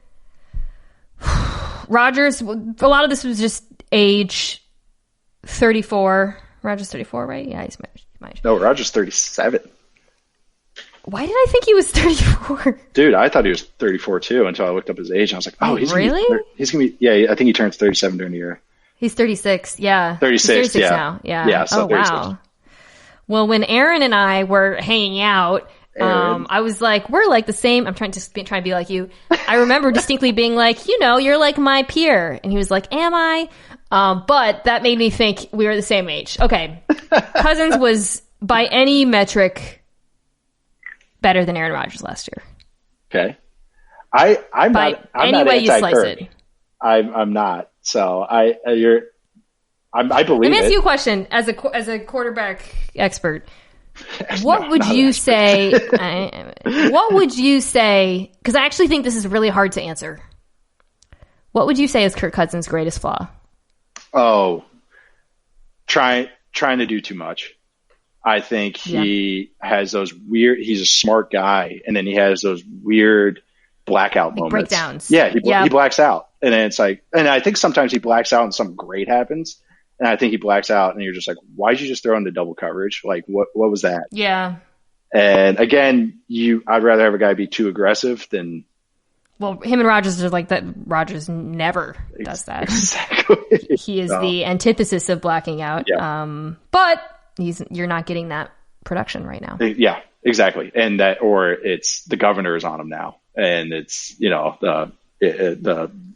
Rodgers, a lot of this was just age. 34. Rodgers 34, right? Yeah, he's my age. No, Rodgers 37. Why did I think he was 34? Dude, I thought he was 34 too until I looked up his age. And I was like, oh, he's really? He's gonna be. Yeah, I think he turns 37 during the year. He's 36. Yeah, 36. He's 36 now. Yeah. Yeah. So 36. Wow. Well, when Aaron and I were hanging out, I was like, we're like the same. I'm trying to be like you. I remember distinctly being like, you're like my peer, and he was like, am I? But that made me think we were the same age. Okay. Cousins was, by any metric, better than Aaron Rodgers last year. Okay. I'm not anti-Kirk. It. I'm not. So I believe it. Let me ask you a question as a quarterback expert. What would you say? What would you say? Because I actually think this is really hard to answer. What would you say is Kirk Cousins' greatest flaw? Oh, trying to do too much. I think he has those weird. He's a smart guy, and then he has those weird blackout moments. Breakdowns. Yeah, he blacks out, and then it's like, and I think sometimes he blacks out, and something great happens. And I think he blacks out, and you're just like, why'd you just throw into double coverage? Like, what was that? Yeah. And again, I'd rather have a guy be too aggressive than. Well, him and Rodgers are like that. Rodgers never does that. Exactly. He is the antithesis of blacking out. Yeah. But you're not getting that production right now. Yeah, exactly. And it's the governor is on him now, and it's the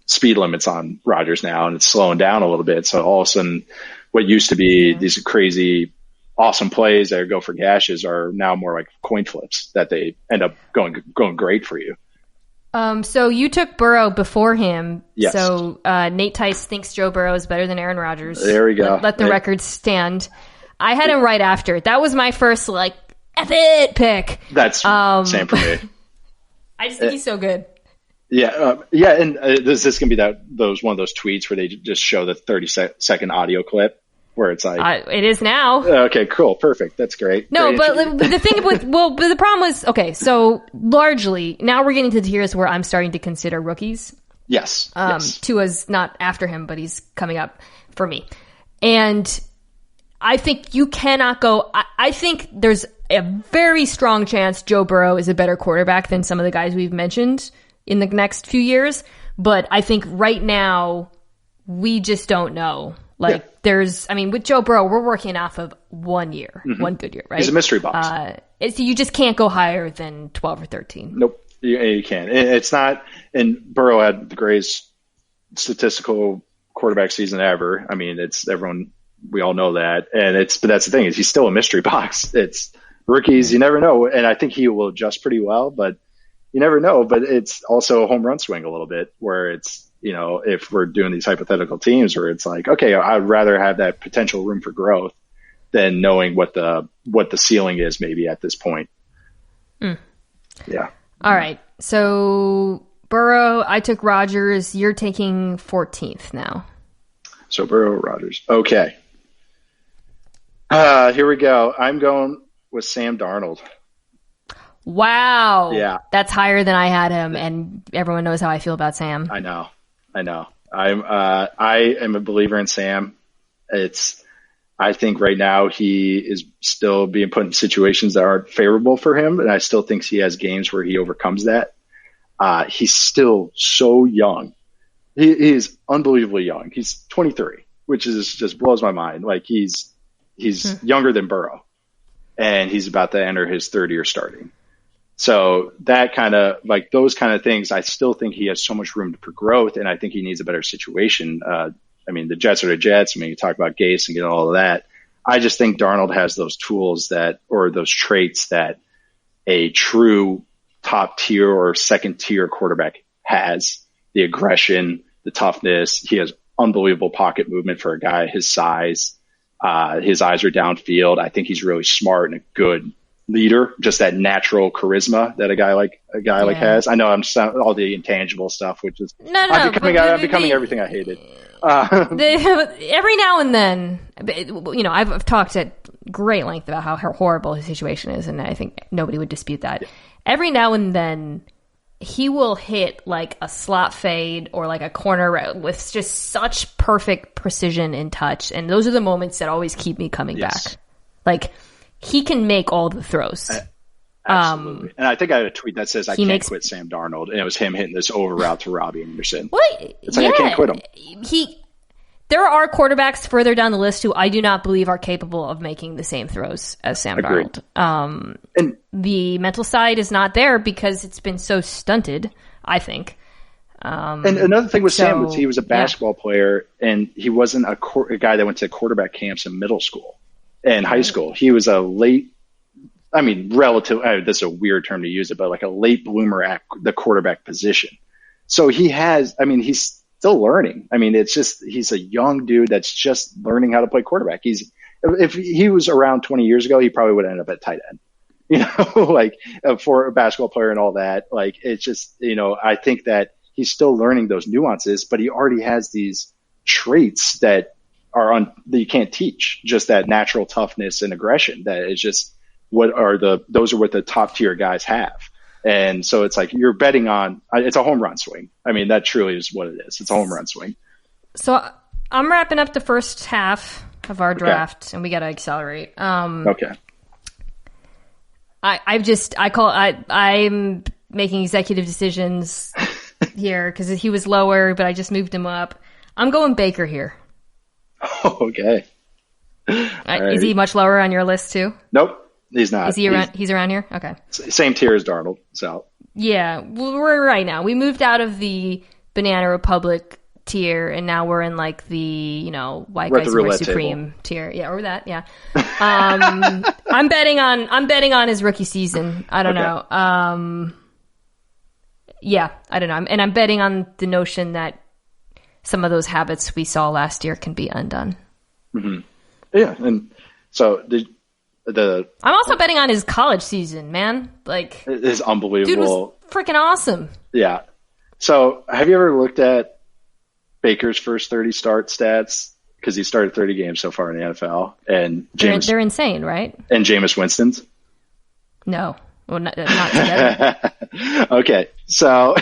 speed limit's on Rodgers now, and it's slowing down a little bit. So all of a sudden, what used to be these crazy, awesome plays that go for gashes are now more like coin flips that they end up going great for you. So you took Burrow before him. Yes. So Nate Tice thinks Joe Burrow is better than Aaron Rodgers. There we go. Let the record stand. I had him right after. That was my first, like, F it pick. That's same for me. I just think he's so good. Yeah. And this going to be one of those tweets where they just show the 30-second audio clip where it's like... it is now. Okay, cool. Perfect. That's great. No, but the thing but the problem was, okay, so largely, now we're getting to the tiers where I'm starting to consider rookies. Yes. Tua's not after him, but he's coming up for me. And I think you cannot go... I think there's a very strong chance Joe Burrow is a better quarterback than some of the guys we've mentioned in the next few years. But I think right now, we just don't know. Like, with Joe Burrow, we're working off of 1 year, one good year, right? He's a mystery box. So you just can't go higher than 12 or 13. Nope, you can't. It's not, and Burrow had the greatest statistical quarterback season ever. I mean, we all know that. But that's the thing, is he's still a mystery box. It's rookies, you never know. And I think he will adjust pretty well, but you never know. But it's also a home run swing a little bit, where it's, if we're doing these hypothetical teams where it's like, okay, I'd rather have that potential room for growth than knowing what the ceiling is maybe at this point. Yeah. All right. So Burrow, I took Rodgers. You're taking 14th now. So Burrow, Rodgers. Okay. Here we go. I'm going with Sam Darnold. Wow. Yeah. That's higher than I had him, and everyone knows how I feel about Sam. I know. I am a believer in Sam. I think right now he is still being put in situations that aren't favorable for him, and I still think he has games where he overcomes that. He's still so young. He is unbelievably young. He's 23, which is just blows my mind. Like, he's younger than Burrow, and he's about to enter his third year starting. So that kind of, like, those kind of things, I still think he has so much room for growth, and I think he needs a better situation. The Jets are the Jets. You talk about Gase and get all of that. I just think Darnold has those tools or those traits that a true top tier or second tier quarterback has. The aggression, the toughness. He has unbelievable pocket movement for a guy his size. His eyes are downfield. I think he's really smart and a good leader, just that natural charisma that a guy like has. I know I'm all the intangible stuff, which is I'm becoming everything I hated. Every now and then, I've talked at great length about how horrible his situation is, and I think nobody would dispute that. Every now and then, he will hit like a slot fade or like a corner with just such perfect precision and touch, and those are the moments that always keep me coming back. Like, he can make all the throws. Absolutely. And I think I had a tweet that says, I can't quit Sam Darnold. And it was him hitting this over route to Robbie Anderson. It's like, I can't quit him. There are quarterbacks further down the list who I do not believe are capable of making the same throws as Sam Darnold. And the mental side is not there because it's been so stunted, I think. And another thing with Sam was he was a basketball player, and he wasn't a guy that went to quarterback camps in middle school and high school. He was a late, this is a weird term to use it, but like a late bloomer at the quarterback position. So he's still learning. It's just, he's a young dude that's just learning how to play quarterback. If he was around 20 years ago, he probably would end up at tight end, for a basketball player and all that. Like, it's just, I think that he's still learning those nuances, but he already has these traits that that you can't teach, just that natural toughness and aggression that is just those are what the top tier guys have. And so it's like you're betting on, it's a home run swing. That truly is what it is. It's a home run swing. So I'm wrapping up the first half of our draft, and we got to accelerate. Okay. I'm making executive decisions here because he was lower, but I just moved him up. I'm going Baker here. Okay. Is he much lower on your list too? Nope. He's not. Is he around? He's around here. Okay. Same tier as Darnold. So. Yeah, we're right now. We moved out of the Banana Republic tier, and now we're in like the white guy super supreme tier. Yeah, or that. Yeah. I'm betting on his rookie season. I don't know. yeah, I don't know. And I'm betting on the notion that some of those habits we saw last year can be undone. Mm-hmm. Yeah, and so I'm also betting on his college season, man. Like, it's unbelievable. Dude was freaking awesome. Yeah. So, have you ever looked at Baker's first 30 start stats? Because he started 30 games so far in the NFL, and they're insane, right? And Jameis Winston's. No, well, not together. Okay, so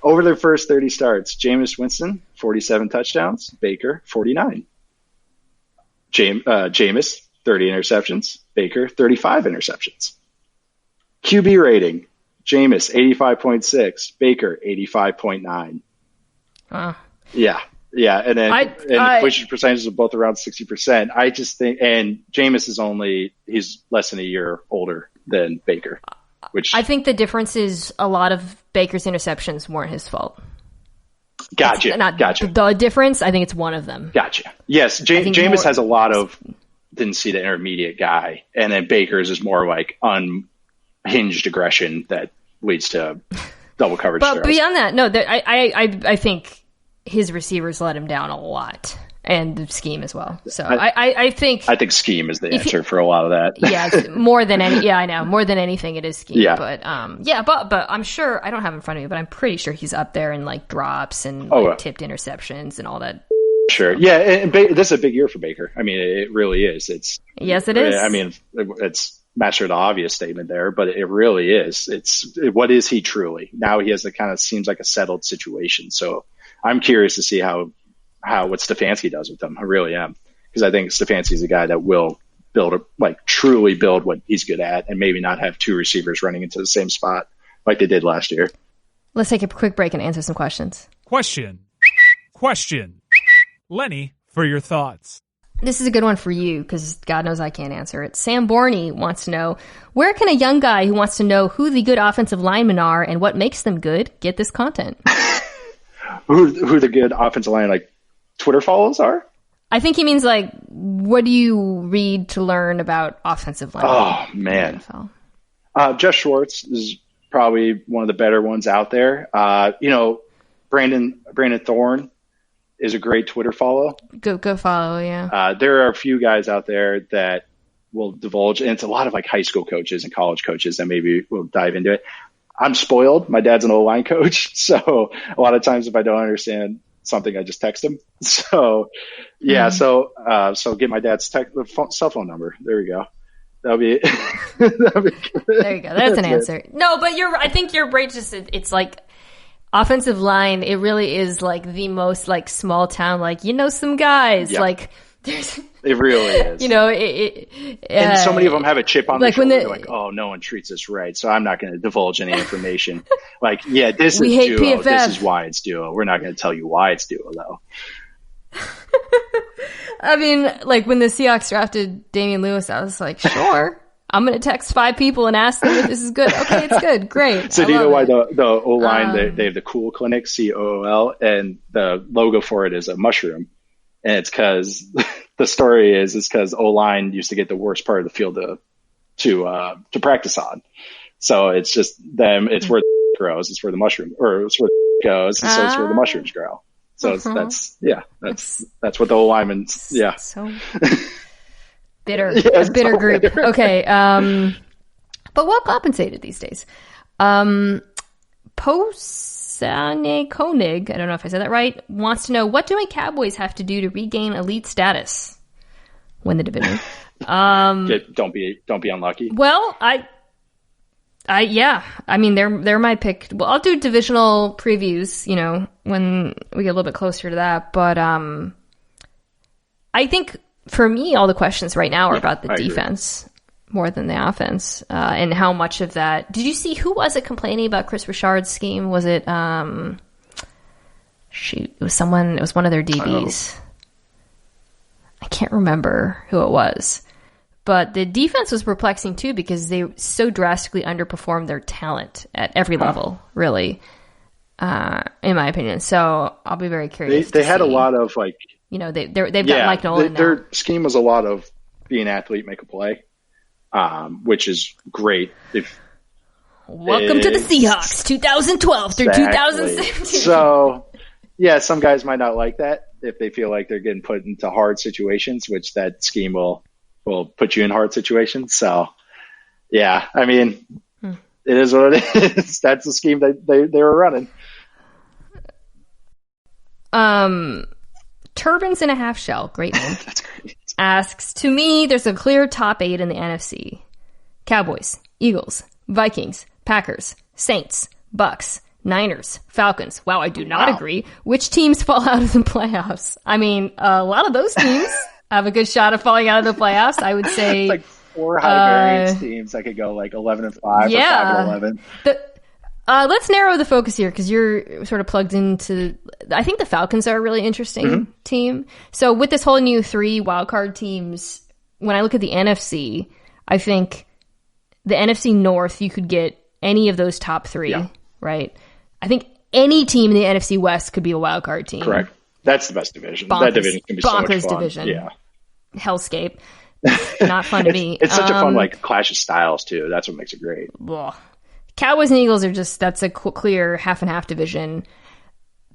over their first 30 starts, Jameis Winston 47 touchdowns, Baker 49. Jameis 30 interceptions, Baker 35 interceptions. QB rating, Jameis 85.6, Baker 85.9. Yeah, and then completion percentages are both around 60%. I just think, and Jameis he's less than a year older than Baker, which I think the difference is a lot of Baker's interceptions weren't his fault. Gotcha. The difference, I think it's one of them. Gotcha. Yes, Jameis has a lot of didn't see the intermediate guy, and then Baker's is more like unhinged aggression that leads to double coverage. But throws. Beyond that, no, I think his receivers let him down a lot, and the scheme as well. So I think scheme is the answer for a lot of that. Yeah, more than any. Yeah, I know. More than anything, it is scheme. Yeah. But but I'm sure, I don't have it in front of me, but I'm pretty sure he's up there in like drops and tipped interceptions and all that. Sure. Yeah, and this is a big year for Baker. I mean, it really is. Yes, it is. I mean, it's master the obvious statement there, but it really is. What is he truly? Now he has seems like a settled situation. So I'm curious to see how what Stefanski does with them. I really am, because I think Stefanski's a guy that will truly build what he's good at, and maybe not have two receivers running into the same spot like they did last year. Let's take a quick break and answer some questions. Question. Lenny, for your thoughts. This is a good one for you, because God knows I can't answer it. Sam Borney wants to know, where can a young guy who wants to know who the good offensive linemen are and what makes them good get this content? Who the good offensive line, like Twitter follows are? I think he means what do you read to learn about offensive line? Oh, man. Jeff Schwartz is probably one of the better ones out there. Brandon Thorne is a great Twitter follow. Go follow, yeah. There are a few guys out there that will divulge, and it's a lot of high school coaches and college coaches that maybe will dive into it. I'm spoiled. My dad's an O-line coach, so a lot of times if I don't understand something, I just text him. So, yeah, so get my dad's cell phone number. There we go. That'll be there you go. That's an answer. No, but I think you're right. Just it's like offensive line. It really is the most small town. Some guys. Yep. There's. It really is. And so many of them have a chip on their shoulder. They're oh, no one treats us right, so I'm not going to divulge any information. This is duo. PFF. This is why it's duo. We're not going to tell you why it's duo, though. I mean, when the Seahawks drafted Damian Lewis, I was like, sure. I'm going to text 5 people and ask them if this is good. Okay, it's good. Great. So do you know why the O-line, they have the Cool Clinic, COOL, and the logo for it is a mushroom. And it's because the story is because O-line used to get the worst part of the field to practice on. So it's just them. It's where the grows. It's where the mushroom, or it's where the goes. So it's where the mushrooms grow. So that's what the O-linemen. Yeah. So bitter. Yeah, a bitter group. Bitter. Okay. But well compensated these days. Posane Koenig, I don't know if I said that right, wants to know, what do Cowboys have to do to regain elite status? Win the division. Don't be unlucky. Well, I mean, they're my pick. Well, I'll do divisional previews, when we get a little bit closer to that. But I think for me, all the questions right now are about the defense more than the offense, and how much of that. Did you see who was it complaining about Chris Richard's scheme? Was it it was someone. It was one of their DBs. I can't remember who it was. But the defense was perplexing too, because they so drastically underperformed their talent at every level, really, in my opinion. So I'll be very curious. They had a lot of they've got Mike Nolan now. Their scheme was a lot of be an athlete, make a play, which is great. Welcome to the Seahawks, 2012 through 2017. So, yeah, some guys might not like that if they feel like they're getting put into hard situations, which that scheme will put you in hard situations. So, yeah, I mean, it is what it is. That's the scheme that they were running. Turbans in a Half Shell, great name. That's great. Asks, to me, there's a clear top 8 in the NFC. Cowboys, Eagles, Vikings, Packers, Saints, Bucks, Niners, Falcons. Wow, I do not agree. Which teams fall out of the playoffs? I mean, a lot of those teams have a good shot of falling out of the playoffs. I would say it's like 4 high variance teams that could go like 11-5 or 5-11. Let's narrow the focus here because you're sort of plugged into. I think the Falcons are a really interesting team. So with this whole new 3 wildcard teams, when I look at the NFC, I think the NFC North, you could get any of those top 3, right? I think any team in the NFC West could be a wildcard team. Correct. That's the best division. That division can be so much fun. Division. Yeah. Hellscape. Not fun to be. It's such a fun like clash of styles too. That's what makes it great. Ugh. Cowboys and Eagles are that's a clear half and half division.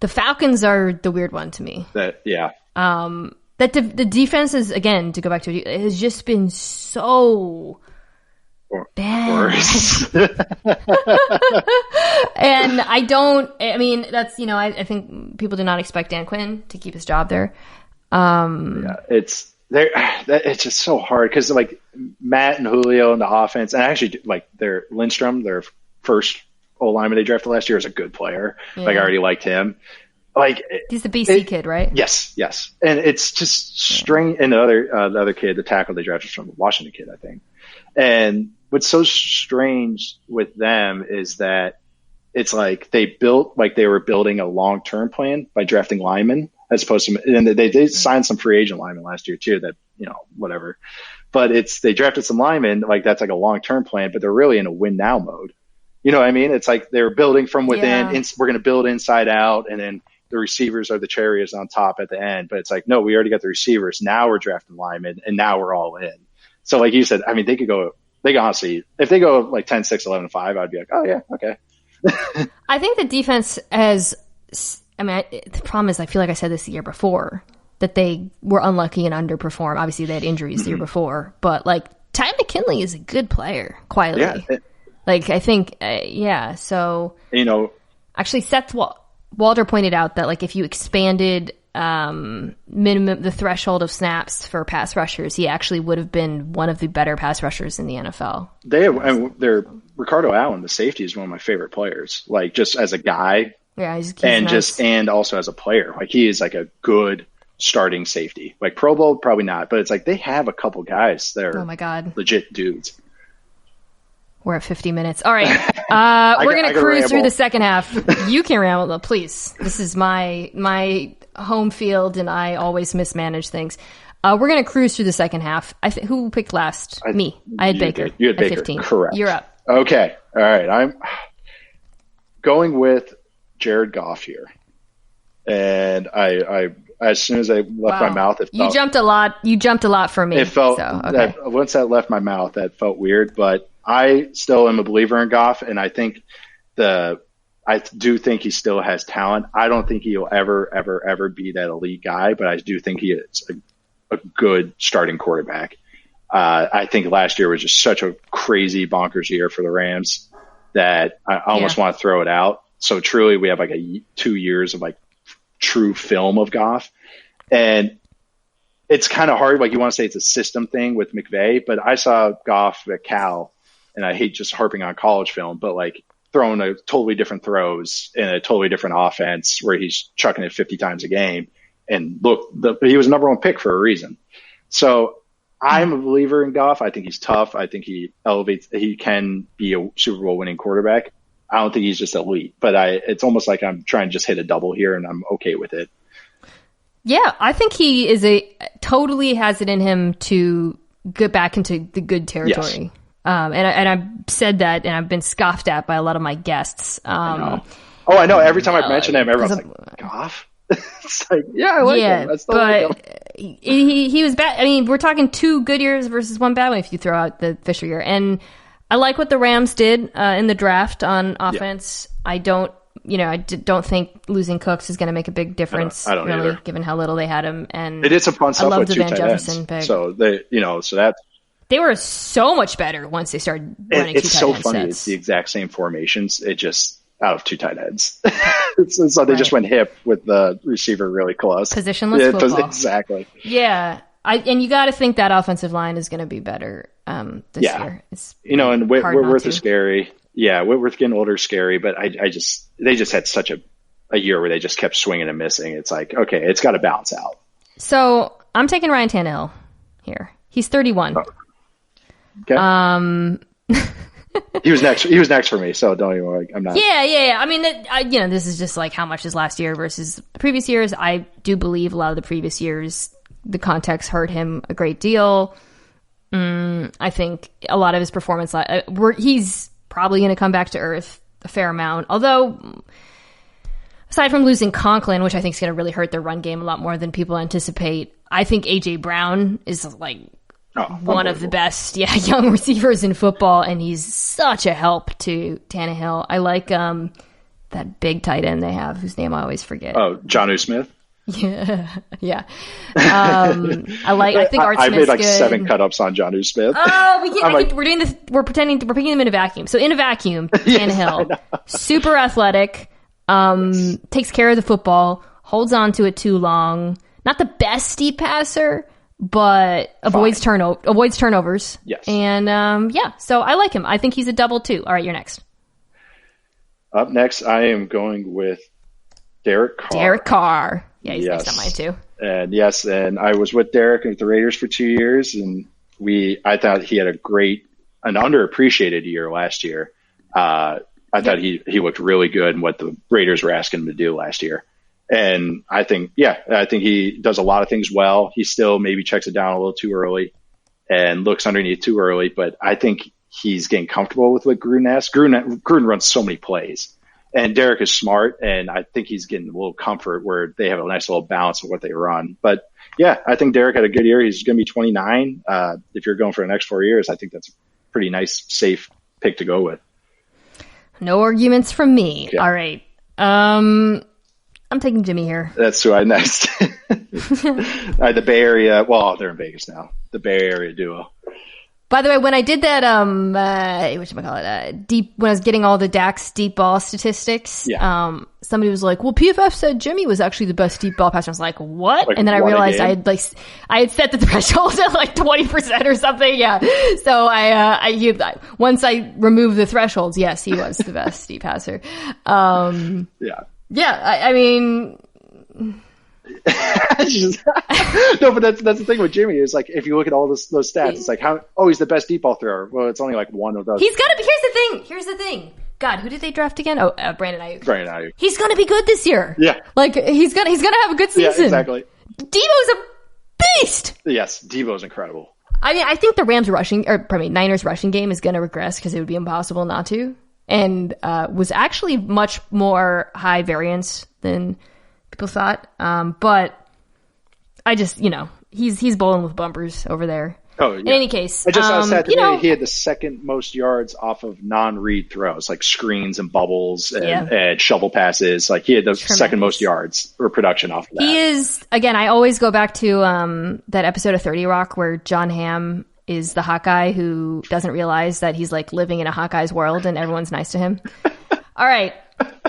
The Falcons are the weird one to me. The defense is, again, to go back to it, has just been so bad. And I mean, that's, I think people did not expect Dan Quinn to keep his job there. It's just so hard because like Matt and Julio in the offense, and actually like Lindstrom, their first O-lineman they drafted last year, is a good player. Yeah. Like I already liked him. Like he's the BC kid, right? Yes. And it's just strange. And the other kid, the tackle they drafted from the Washington kid, I think. And what's so strange with them is that it's like they were building a long-term plan by drafting linemen as opposed to, and they signed some free agent linemen last year too that, whatever. But they drafted some linemen, like that's like a long-term plan, but they're really in a win now mode. You know what I mean? It's like they're building from within. Yeah. We're going to build inside out, and then the receivers are the cherries on top at the end. But it's like, no, we already got the receivers. Now we're drafting linemen, and now we're all in. So like you said, I mean, they could honestly, if they go like 10-6, 11-5, I'd be like, oh yeah, okay. I think the defense the problem is, I feel like I said this the year before, that they were unlucky and underperformed. Obviously, they had injuries the year before, but like Ty McKinley is a good player, quietly. Yeah. Like I think, So actually, Seth Walter pointed out that like if you expanded the threshold of snaps for pass rushers, he actually would have been one of the better pass rushers in the NFL. They're Ricardo Allen, the safety, is one of my favorite players. Like just as a guy. Yeah, he's nice. And also as a player, like he is like a good starting safety. Like Pro Bowl, probably not, but it's like they have a couple guys that are oh my God, legit dudes. We're at 50 minutes. All right, we're gonna cruise through the second half. You can ramble, please. This is my home field, and I always mismanage things. We're gonna cruise through the second half. Who picked last? Me. I had Baker. You had Baker. 15. Correct. You're up. Okay. All right. I'm going with Jared Goff here, and I as soon as I left my mouth, you jumped a lot. You jumped a lot for me. It felt once that left my mouth, that felt weird. But I still am a believer in Goff, and I do think he still has talent. I don't think he'll ever be that elite guy, but I do think he is a good starting quarterback. I think last year was just such a crazy bonkers year for the Rams that I almost want to throw it out. So truly, we have like 2 years of like true film of Goff, and it's kind of hard. Like you want to say it's a system thing with McVay, but I saw Goff at Cal, and I hate just harping on college film, but like throwing a totally different throws in a totally different offense where he's chucking it 50 times a game. And look, he was number one pick for a reason. So I'm a believer in Goff. I think he's tough. I think he can be a Super Bowl winning quarterback. I don't think he's just elite, but it's almost like I'm trying to just hit a double here, and I'm okay with it. Yeah, I think he totally has it in him to get back into the good territory. Yes. And I've said that, and I've been scoffed at by a lot of my guests. I know. Oh, I know. Every time I mention him, everyone's like, Goff? It's like, yeah, I like him. I still like him. He was bad. I mean, we're talking 2 good years versus 1 bad one if you throw out the Fisher year. And I like what the Rams did in the draft on offense. Yeah. I don't think losing Cooks is going to make a big difference. I don't really, either. Given how little they had him, and they did some fun stuff with the two Van tight Jefferson ends. pick. So they were so much better once they started running two tight end sets. It's so funny. It's the exact same formations. It just out of two tight ends. So they just went hip with the receiver really close. Positionless football. Exactly. Yeah. And you got to think that offensive line is going to be better this year. It's and Whitworth is scary. Yeah, Whitworth getting older is scary, but they just had such a year where they just kept swinging and missing. It's like, okay, it's got to balance out. So I'm taking Ryan Tannehill here. He's 31. Oh. Okay. He was next for me, so don't even worry. I'm not. Yeah. I mean, this is just like how much is last year versus the previous years. I do believe a lot of the previous years, the context hurt him a great deal. I think a lot of his performance, he's probably going to come back to earth a fair amount. Although, aside from losing Conklin, which I think is going to really hurt their run game a lot more than people anticipate, I think A.J. Brown is like one of the best young receivers in football, and he's such a help to Tannehill. I like that big tight end they have, whose name I always forget. Oh, Jonnu Smith? Yeah. I think Art Smith's I made like good. 7 cut-ups on Jonnu Smith. Oh, we're doing this. We're picking them in a vacuum. So in a vacuum, Tannehill, super athletic, takes care of the football, holds on to it too long. Not the best deep passer, but avoids turnovers. Yes. And so I like him. I think he's a double too. All right, you're next. Up next, I am going with Derek Carr. Yeah, he's next on mine too. And I was with Derek with the Raiders for 2 years, and I thought he had an underappreciated year last year. I thought he looked really good in what the Raiders were asking him to do last year. And I think he does a lot of things well. He still maybe checks it down a little too early and looks underneath too early, but I think he's getting comfortable with what Gruden asks. Gruden runs so many plays. And Derek is smart, and I think he's getting a little comfort where they have a nice little balance of what they run. But, yeah, I think Derek had a good year. He's going to be 29. If you're going for the next 4 years, I think that's a pretty nice, safe pick to go with. No arguments from me. Okay. All right. I'm taking Jimmy here. That's who I next. The Bay Area. Well, they're in Vegas now. The Bay Area duo. By the way, when I did that, deep, when I was getting all the Dax deep ball statistics, somebody was like, well, PFF said Jimmy was actually the best deep ball passer. I was like, what? And then I realized I had set the threshold at like 20% or something. Yeah. So once I removed the thresholds, yes, he was the best deep passer. Yeah. I mean, no, but that's the thing with Jimmy is like if you look at all those stats, it's like he's the best deep ball thrower. Well, it's only like one of those. He's gonna be. Here's the thing. God, who did they draft again? Oh, Brandon Ayuk. He's gonna be good this year. Yeah, like he's gonna have a good season. Yeah, exactly. Debo's a beast. Yes, Debo's incredible. I mean, I think the Niners rushing game is gonna regress because it would be impossible not to, and was actually much more high variance than people thought. But I just, he's bowling with bumpers over there. Oh, yeah. In any case, I just saw today he had the second most yards off of non-read throws, like screens and bubbles and shovel passes. Like he had the second most yards or production off of that. He is, again, I always go back to that episode of 30 Rock where John Hamm is the Hawkeye who doesn't realize that he's like living in a Hawkeye's world and everyone's nice to him. All right.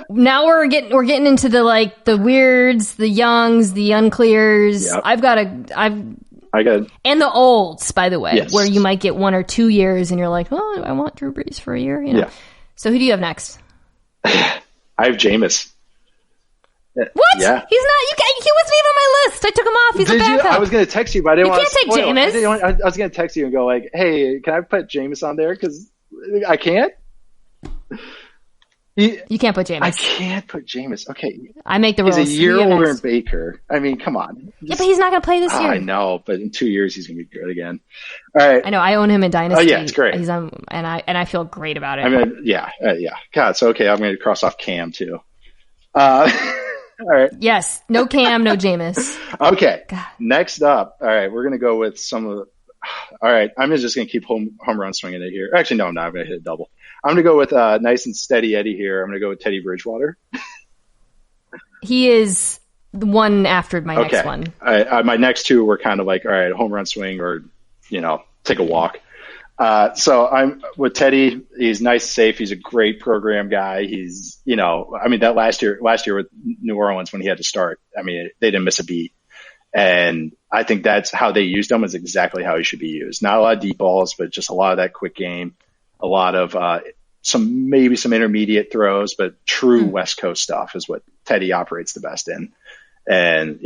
Now we're getting into the weirds, the youngs, the unclears. Yep. I got and the olds, by the way, yes. Where you might get 1 or 2 years and you're like, oh, I want Drew Brees for a year. Yeah. So who do you have next? I have Jameis. What? Yeah. He's not. He wasn't even on my list. I took him off. He's a backup. I was going to text you, but I didn't want to spoil. You can't take Jameis. I was going to text you and go like, hey, can I put Jameis on there? Because I can't. You can't put Jameis. I can't put Jameis. Okay. I make the rules. He's a year older than Baker. I mean, come on. Yeah, but he's not going to play this year. I know, but in 2 years he's going to be good again. All right. I know. I own him in Dynasty. Oh yeah, it's great. He's on, and I feel great about it. I mean, yeah. God, so okay, I'm going to cross off Cam too. All right. Yes. No Cam, no Jameis. Okay. God. Next up, all right, we're going to go with some of All right, I'm just going to keep home run swinging it here. Actually, no, I'm not. I'm going to hit a double. I'm going to go with nice and steady Eddie here. I'm going to go with Teddy Bridgewater. He is the one after my next one. My next two were kind of like, all right, home run swing or, take a walk. So I'm with Teddy. He's nice, safe. He's a great program guy. He's, that last year with New Orleans when he had to start, they didn't miss a beat. And I think that's how they used him, is exactly how he should be used. Not a lot of deep balls, but just a lot of that quick game, a lot of some intermediate throws, but true West Coast stuff is what Teddy operates the best in. And,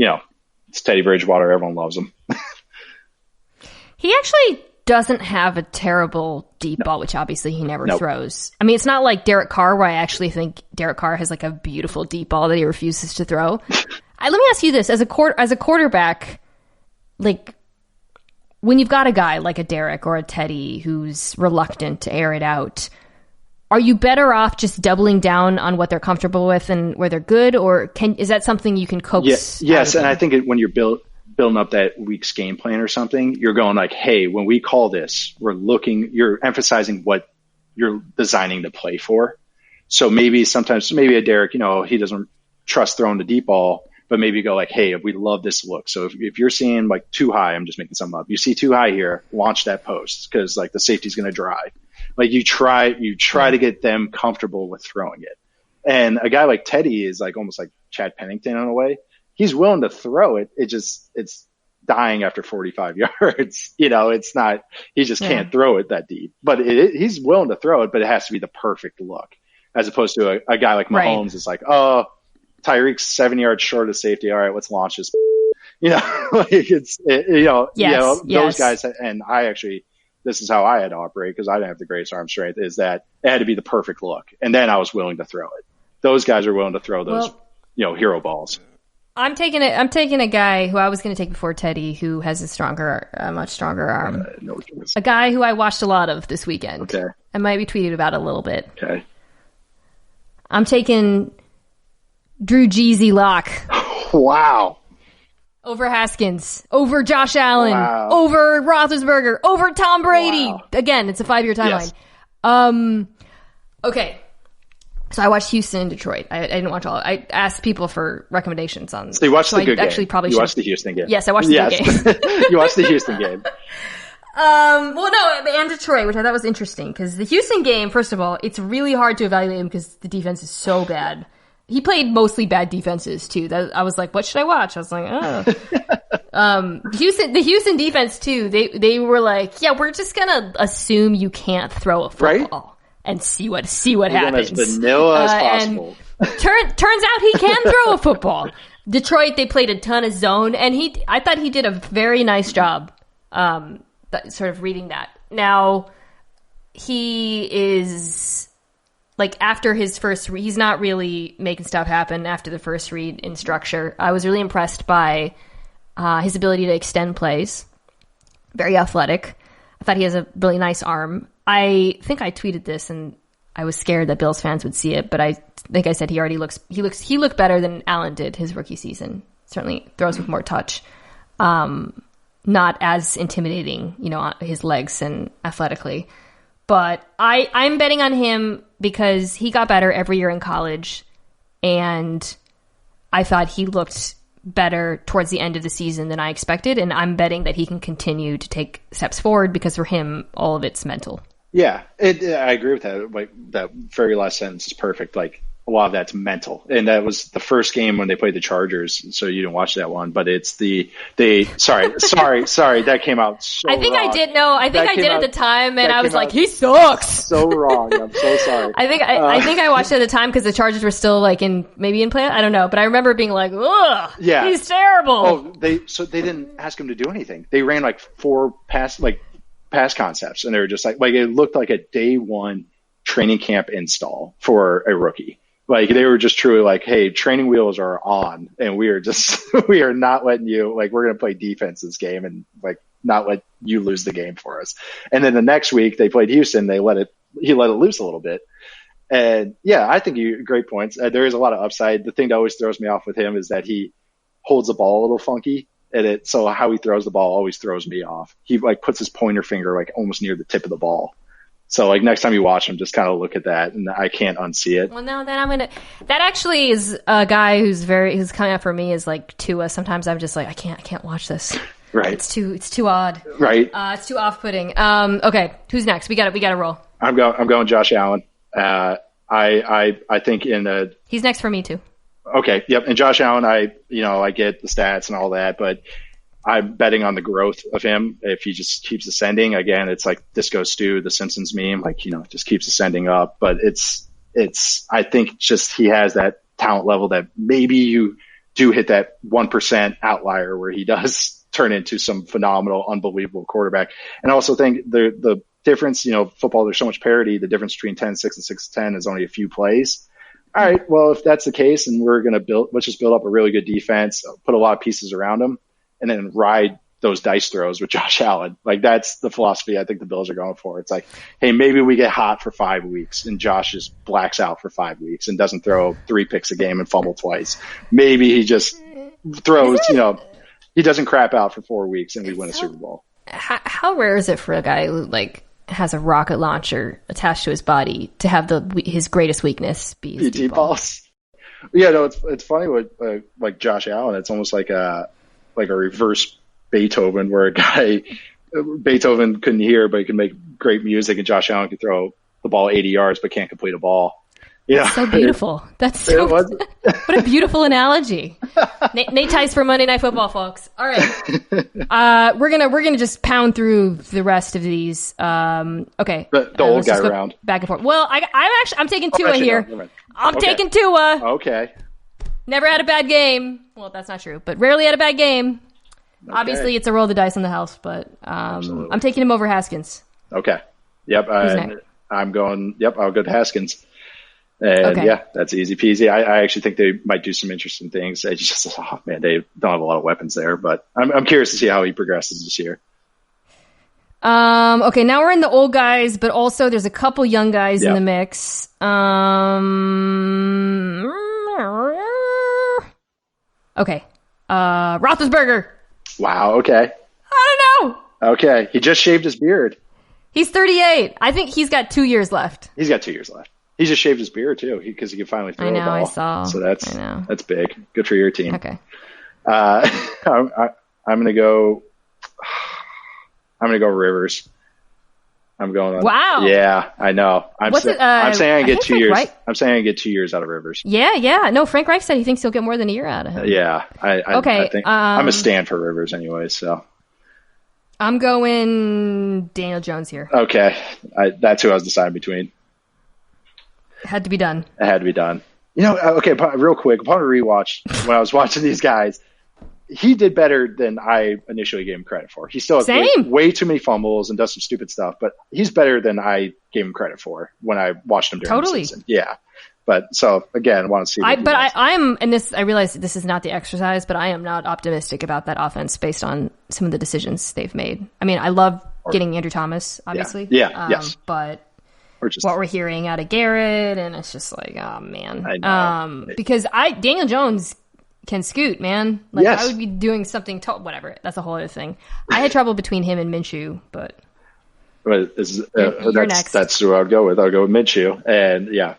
it's Teddy Bridgewater. Everyone loves him. He actually doesn't have a terrible deep ball, which obviously he never throws. It's not like Derek Carr, where I actually think Derek Carr has like a beautiful deep ball that he refuses to throw. Let me ask you this: as a quarterback, like when you've got a guy like a Derek or a Teddy who's reluctant to air it out, are you better off just doubling down on what they're comfortable with and where they're good, or is that something you can coax? Yes, and I think when you're building up that week's game plan or something, you're going like, hey, when we call this, you're emphasizing what you're designing to play for. So maybe a Derek, he doesn't trust throwing the deep ball, but maybe you go like, hey, we love this look. So if you're seeing like too high, I'm just making something up. You see too high here, launch that post because like the safety's going to drive. Like you try to get them comfortable with throwing it. And a guy like Teddy is like almost like Chad Pennington in a way. He's willing to throw it. It's dying after 45 yards. It's not, he just can't throw it that deep, but he's willing to throw it, but it has to be the perfect look as opposed to a guy like Mahomes is like, oh, Tyreek's 7 yards short of safety. All right, let's launch this. Those guys. And this is how I had to operate because I didn't have the greatest arm strength, is that it had to be the perfect look. And then I was willing to throw it. Those guys are willing to throw those, hero balls. I'm taking a guy who I was going to take before Teddy, who has a much stronger arm. A guy who I watched a lot of this weekend. Okay. I might be tweeted about a little bit. Okay. I'm taking Drew Jeezy Lock. Wow. Over Haskins, over Josh Allen, over Roethlisberger, over Tom Brady. Wow. Again, it's a 5-year timeline. Yes. Okay. So I watched Houston and Detroit. I didn't watch all. I asked people for recommendations on. So you watched the good game. Actually, probably you watched the Houston game. Yes, I watched the good game. You watched the Houston game. And Detroit, which I thought was interesting because the Houston game, first of all, it's really hard to evaluate him because the defense is so bad. He played mostly bad defenses too. I was like, what should I watch? I was like, oh. The Houston defense too. They were like, yeah, we're just gonna assume you can't throw a football and see what happens. As vanilla as possible. And turns out he can throw a football. Detroit, they played a ton of zone, and I thought he did a very nice job, sort of reading that. Now, he is. Like, after his first read, he's not really making stuff happen after the first read in structure. I was really impressed by his ability to extend plays. Very athletic. I thought he has a really nice arm. I think I tweeted this, and I was scared that Bills fans would see it, but I think I said he looked better than Allen did his rookie season. Certainly throws with more touch. Not as intimidating, his legs and athletically. But I'm betting on him because he got better every year in college, and I thought he looked better towards the end of the season than I expected, and I'm betting that he can continue to take steps forward because for him, all of it's mental. Yeah, I agree with that. Like that very last sentence is perfect. Like a lot of that's mental, and that was the first game when they played the Chargers. So you didn't watch that one, but it's sorry, that came out. So I think wrong. I did know. I think I did at the time, and I was like, he sucks. So wrong. I'm so sorry. I think I watched it at the time because the Chargers were still like maybe in play. I don't know, but I remember being like, ugh, yeah, he's terrible. Oh, they didn't ask him to do anything. They ran like 4 pass concepts, and they were just like it looked like a day one training camp install for a rookie. Like they were just truly like, hey, training wheels are on, and we are not letting you, like, we're going to play defense this game and like not let you lose the game for us. And then the next week they played Houston. He let it loose a little bit. And yeah, I think great points. There is a lot of upside. The thing that always throws me off with him is that he holds the ball a little funky. And so how he throws the ball always throws me off. He like puts his pointer finger like almost near the tip of the ball. So like next time you watch him, just kind of look at that, and I can't unsee it. Well, no, then that actually is a guy who's coming up for me is like Tua. Sometimes I'm just like, I can't watch this. Right. It's too odd. Right. It's too off-putting. Okay. Who's next? We got to roll. I'm going Josh Allen. I think he's next for me too. Okay. Yep. And Josh Allen, I get the stats and all that, but I'm betting on the growth of him. If he just keeps ascending, again, it's like Disco Stew, the Simpsons meme, like, just keeps ascending up. But I think just he has that talent level that maybe you do hit that 1% outlier where he does turn into some phenomenal, unbelievable quarterback. And I also think the difference, football, there's so much parity. The difference between 10-6 and 6-10 is only a few plays. All right, well, if that's the case, and let's just build up a really good defense, put a lot of pieces around him, and then ride those dice throws with Josh Allen. Like, that's the philosophy I think the Bills are going for. It's like, hey, maybe we get hot for 5 weeks, and Josh just blacks out for 5 weeks and doesn't throw 3 picks a game and fumble twice. Maybe he just throws, he doesn't crap out for 4 weeks, and we win a Super Bowl. How rare is it for a guy who, like, has a rocket launcher attached to his body to have his greatest weakness be his deep balls? Yeah, no, it's funny with like Josh Allen. It's almost like a reverse Beethoven, where Beethoven couldn't hear but he could make great music, and Josh Allen could throw the ball 80 yards but can't complete a ball. That's so beautiful. What a beautiful analogy. Nate Tice for Monday Night Football, folks. All right. We're gonna just pound through the rest of these. Okay. The old guy round. Back and forth. Well, I'm taking Tua here. No, I'm taking Tua. Okay. Never had a bad game. Well, that's not true, but rarely had a bad game. Okay. Obviously, it's a roll of the dice in the house, but I'm taking him over Haskins. Okay. Yep. I'm going. Yep. I'll go to Haskins. And yeah, that's easy peasy. I actually think they might do some interesting things. It's just, they don't have a lot of weapons there, but I'm curious to see how he progresses this year. Okay, now we're in the old guys, but also there's a couple young guys in the mix. Okay. Roethlisberger. Wow, okay. I don't know. Okay, he just shaved his beard. He's 38. I think he's got 2 years left. He's got 2 years left. He just shaved his beard too, because he can finally throw a ball. I saw. So that's big. Good for your team. Okay. I'm gonna go Rivers. I'm going. Wow. Yeah, I know. I'm saying I get 2 years. Right? I'm saying I get 2 years out of Rivers. Yeah. No, Frank Reich said he thinks he'll get more than a year out of him. Yeah. Okay. I think I'm a stand for Rivers anyway. So. I'm going Daniel Jones here. Okay, that's who I was deciding between. It had to be done. It had to be done. Okay, real quick, upon a rewatch, when I was watching these guys, he did better than I initially gave him credit for. He still has way too many fumbles and does some stupid stuff, but he's better than I gave him credit for when I watched him during the season. Yeah. But so again, I want to see. I realize this is not the exercise, but I am not optimistic about that offense based on some of the decisions they've made. I mean, I love getting Andrew Thomas, obviously. Yeah. Yes. But what we're hearing out of Garrett, and it's just like, oh man. I know. Because Daniel Jones can scoot, man. Like, yes. I would be doing something whatever. That's a whole other thing. I had trouble between him and Minshew, but you're next. That's who I would go with. I'll go with Minshew, and yeah,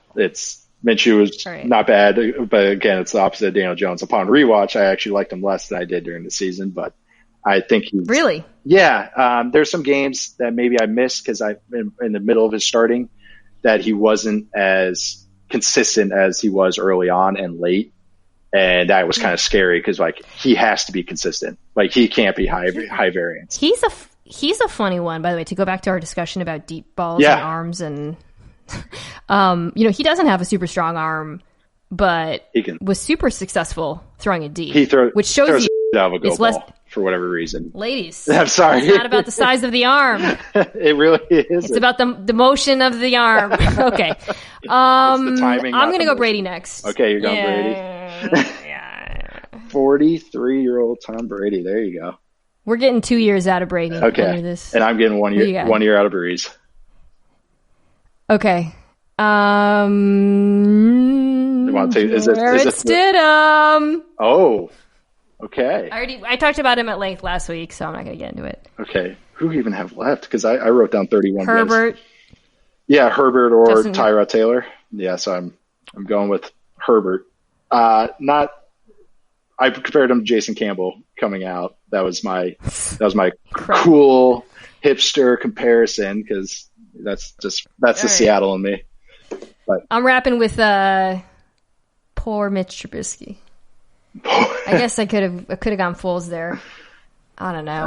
Minshew was not bad, but again, it's the opposite of Daniel Jones. Upon rewatch, I actually liked him less than I did during the season, but I think he's really. Yeah, there's some games that maybe I missed because in the middle of his starting that he wasn't as consistent as he was early on and late, and that was kind of scary because like he has to be consistent. Like he can't be high variance. He's a funny one, by the way. To go back to our discussion about deep balls and arms and. He doesn't have a super strong arm, but was super successful throwing it deep. Which shows you out of a go ball for whatever reason. Ladies, I'm sorry. It's not about the size of the arm. It really is. It's about the motion of the arm. Okay. The timing, I'm going to go Brady next. Okay, you're going Brady. 43-year-old Tom Brady. There you go. We're getting 2 years out of Brady. Okay. And I'm getting 1 year out of Breeze. Okay. You want to take, is it Stidham. Oh, Okay. I talked about him at length last week, so I'm not going to get into it. Okay. Who even have left? Because I wrote down 31. Herbert. Guys. Yeah, Herbert or Tyrod Taylor. Yeah, so I'm going with Herbert. I compared him to Jason Campbell coming out. That was my cool hipster comparison because that's the Seattle in me. But I'm rapping with poor Mitch Trubisky. I guess I could have gone Foles there. I don't know.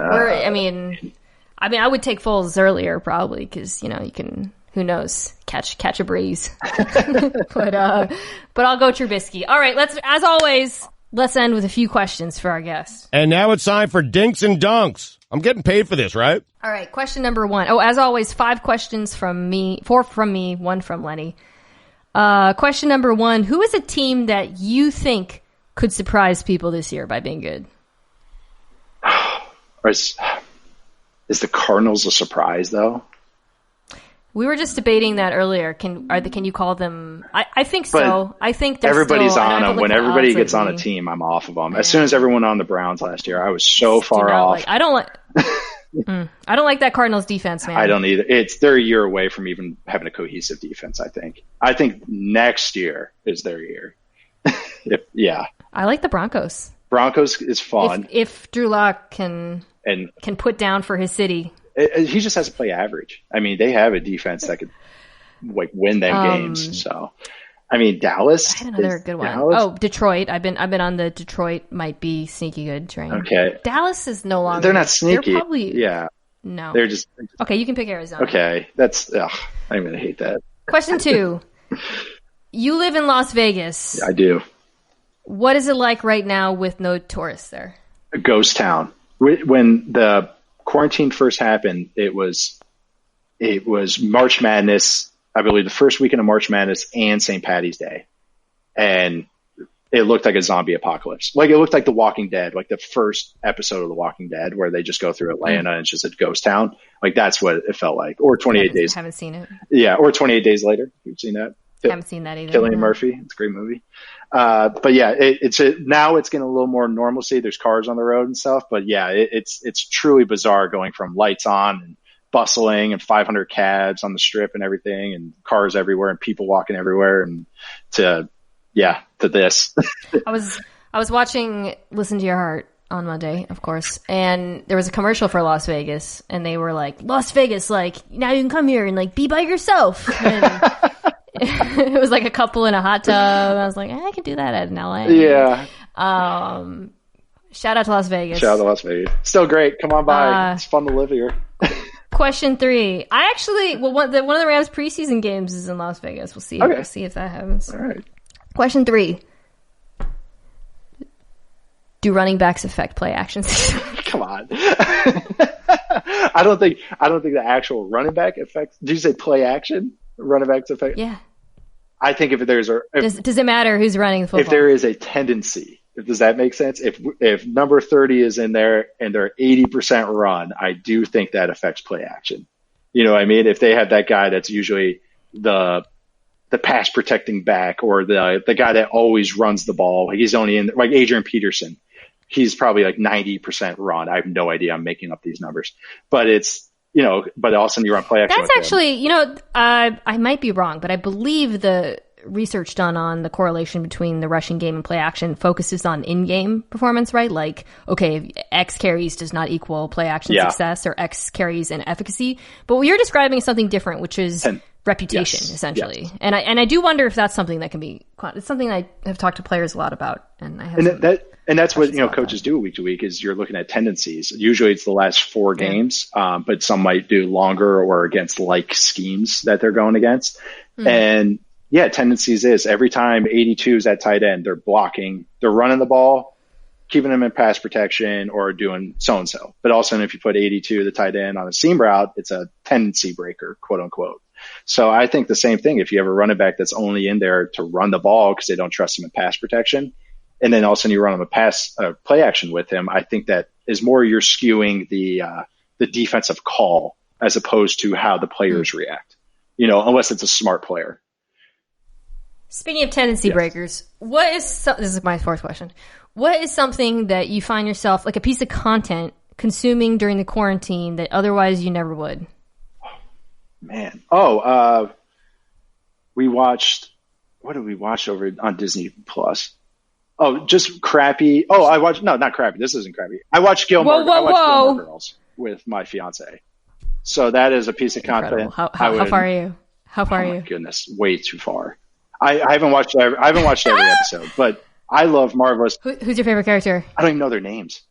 I would take Foles earlier probably because you can, who knows, catch a breeze. but I'll go Trubisky. All right, let's end with a few questions for our guests. And now it's time for Dinks and Dunks. I'm getting paid for this, right? All right, question number 1. Oh, as always, 5 questions from me, 4 from me, 1 from Lenny. Question number 1: who is a team that you think could surprise people this year by being good? Is the Cardinals a surprise, though? We were just debating that earlier. Can you call them? I think so. I think everybody's on them. When everybody gets on a team, I'm off of them. Yeah. As soon as everyone on the Browns last year, I was so far off. I don't like that Cardinals defense, man. I don't either. They're a year away from even having a cohesive defense. I think next year is their year. I like the Broncos. Broncos is fun if Drew Lock can put down for his city. He just has to play average. I mean, they have a defense that could win them games. So, I mean, Dallas. I had another good one. Oh, Detroit. I've been on the Detroit might be sneaky good train. Okay. Dallas is no longer. They're not sneaky. They're probably no. They're just okay. You can pick Arizona. Okay, I'm gonna hate that. Question 2. You live in Las Vegas. Yeah, I do. What is it like right now with no tourists there? A ghost town. When the quarantine first happened, it was March Madness, I believe the first weekend of March Madness and St. Patty's Day. And it looked like a zombie apocalypse. Like it looked like The Walking Dead, like the first episode of The Walking Dead where they just go through Atlanta and it's just a ghost town. Like that's what it felt like. Or 28 Days. I haven't seen it. Yeah, or 28 Days Later. You've seen that? I haven't seen that either. Cillian Murphy. It's a great movie. But yeah, now it's getting a little more normalcy. There's cars on the road and stuff. But yeah, it's truly bizarre going from lights on and bustling and 500 cabs on the strip and everything and cars everywhere and people walking everywhere and to this. I was watching Listen to Your Heart on Monday, of course, and there was a commercial for Las Vegas and they were like, Las Vegas, like now you can come here and like be by yourself. And it was like a couple in a hot tub. I was like, I can do that in LA. Yeah. Shout out to Las Vegas. Shout out to Las Vegas. Still great. Come on by. It's fun to live here. Question 3. I actually, one of the Rams preseason games is in Las Vegas. We'll see. Okay. We'll see if that happens. All right. Question 3. Do running backs affect play actions? Come on. I don't think the actual running back affects. Did you say play action? Running backs affect? Yeah. I think if there's does it matter who's running the football? If there is a tendency, does that make sense? If number 30 is in there and they're 80% run, I do think that affects play action. You know what I mean? If they have that guy that's usually the pass protecting back or the guy that always runs the ball, like he's only in like Adrian Peterson, he's probably like 90% run. I have no idea. I'm making up these numbers, but but all of a sudden you run play action. That's actually, I might be wrong, but I believe the research done on the correlation between the rushing game and play action focuses on in-game performance, right? Like, okay, X carries does not equal play action success or X carries and efficacy. But what you're describing is something different, which is reputation, essentially. Yes. And I do wonder if that's something that can be, it's something I have talked to players a lot about. And I have And that's what coaches do week to week is you're looking at tendencies. Usually it's the last 4 games, but some might do longer or against like schemes that they're going against. Mm-hmm. And tendencies is every time 82 is at tight end, they're blocking, they're running the ball, keeping them in pass protection or doing so-and-so. But also if you put 82, the tight end on a seam route, it's a tendency breaker, quote unquote. So I think the same thing. If you have a running back that's only in there to run the ball because they don't trust him in pass protection, and then all of a sudden you run him a play action with him, I think that is more you're skewing the defensive call as opposed to how the players react, unless it's a smart player. Speaking of tendency breakers, this is my fourth question. What is something that you find yourself, like a piece of content, consuming during the quarantine that otherwise you never would? Man. We watched, what did we watch over on Disney Plus? Oh, just crappy. Not crappy. This isn't crappy. I watched Gilmore Girls with my fiance. So that is a piece of content. How far are you? How far are you? Oh my goodness, way too far. I haven't watched every episode, but I love Marvelous. Who's your favorite character? I don't even know their names.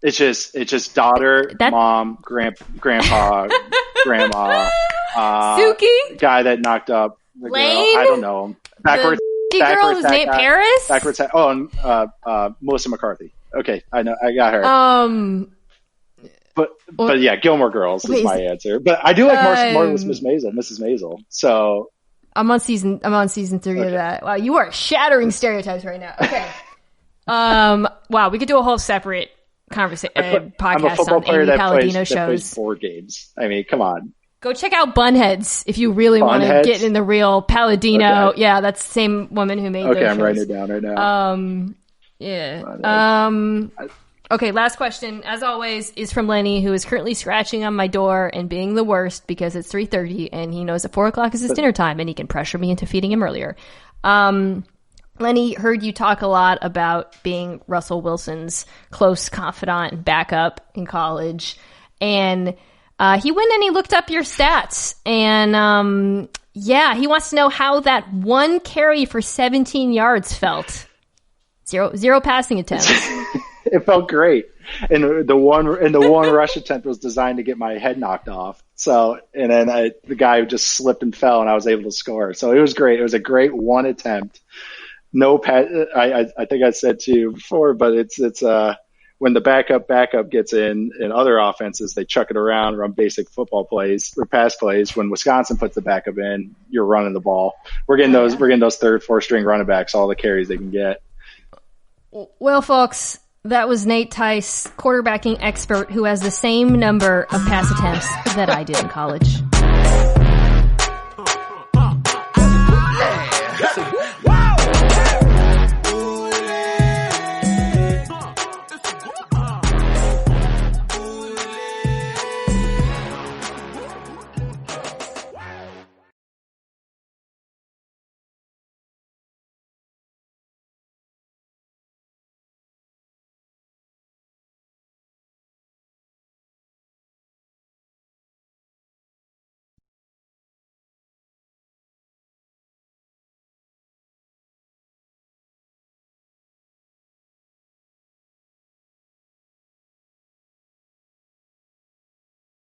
It's just daughter, mom, grandpa, grandma, Suki, guy that knocked up the Lane? girl. I don't know him. Backwards girl whose name Paris. Melissa McCarthy. Okay, I know. I got her. But yeah, Gilmore Girls is my answer. But I do like Marvelous Mrs. Maisel. So I'm on season 3 of that. Wow, you are shattering stereotypes right now. Okay. Wow, we could do a whole separate podcast I'm a football on player Amy that Palladino plays shows. board games. I mean, come on. Go check out Bunheads if you really want to get in the real Palladino. Okay. Yeah, that's the same woman who made those shows. I'm writing it down right now. Yeah. Okay, last question, as always, is from Lenny, who is currently scratching on my door and being the worst because it's 3:30 and he knows that 4 o'clock is his dinner time and he can pressure me into feeding him earlier. Lenny heard you talk a lot about being Russell Wilson's close confidant and backup in college. And he went and he looked up your stats. And he wants to know how that one carry for 17 yards felt. Zero passing attempts. It felt great. And the one rush attempt was designed to get my head knocked off. So, and then the guy just slipped and fell and I was able to score. So it was great. It was a great one attempt. No pass. I think I said to you before, but it's when the backup gets in other offenses, they chuck it around, run basic football plays or pass plays. When Wisconsin puts the backup in, you're running the ball. We're getting those third, fourth string running backs all the carries they can get. Well, folks, that was Nate Tice, quarterbacking expert who has the same number of pass attempts that I did in college.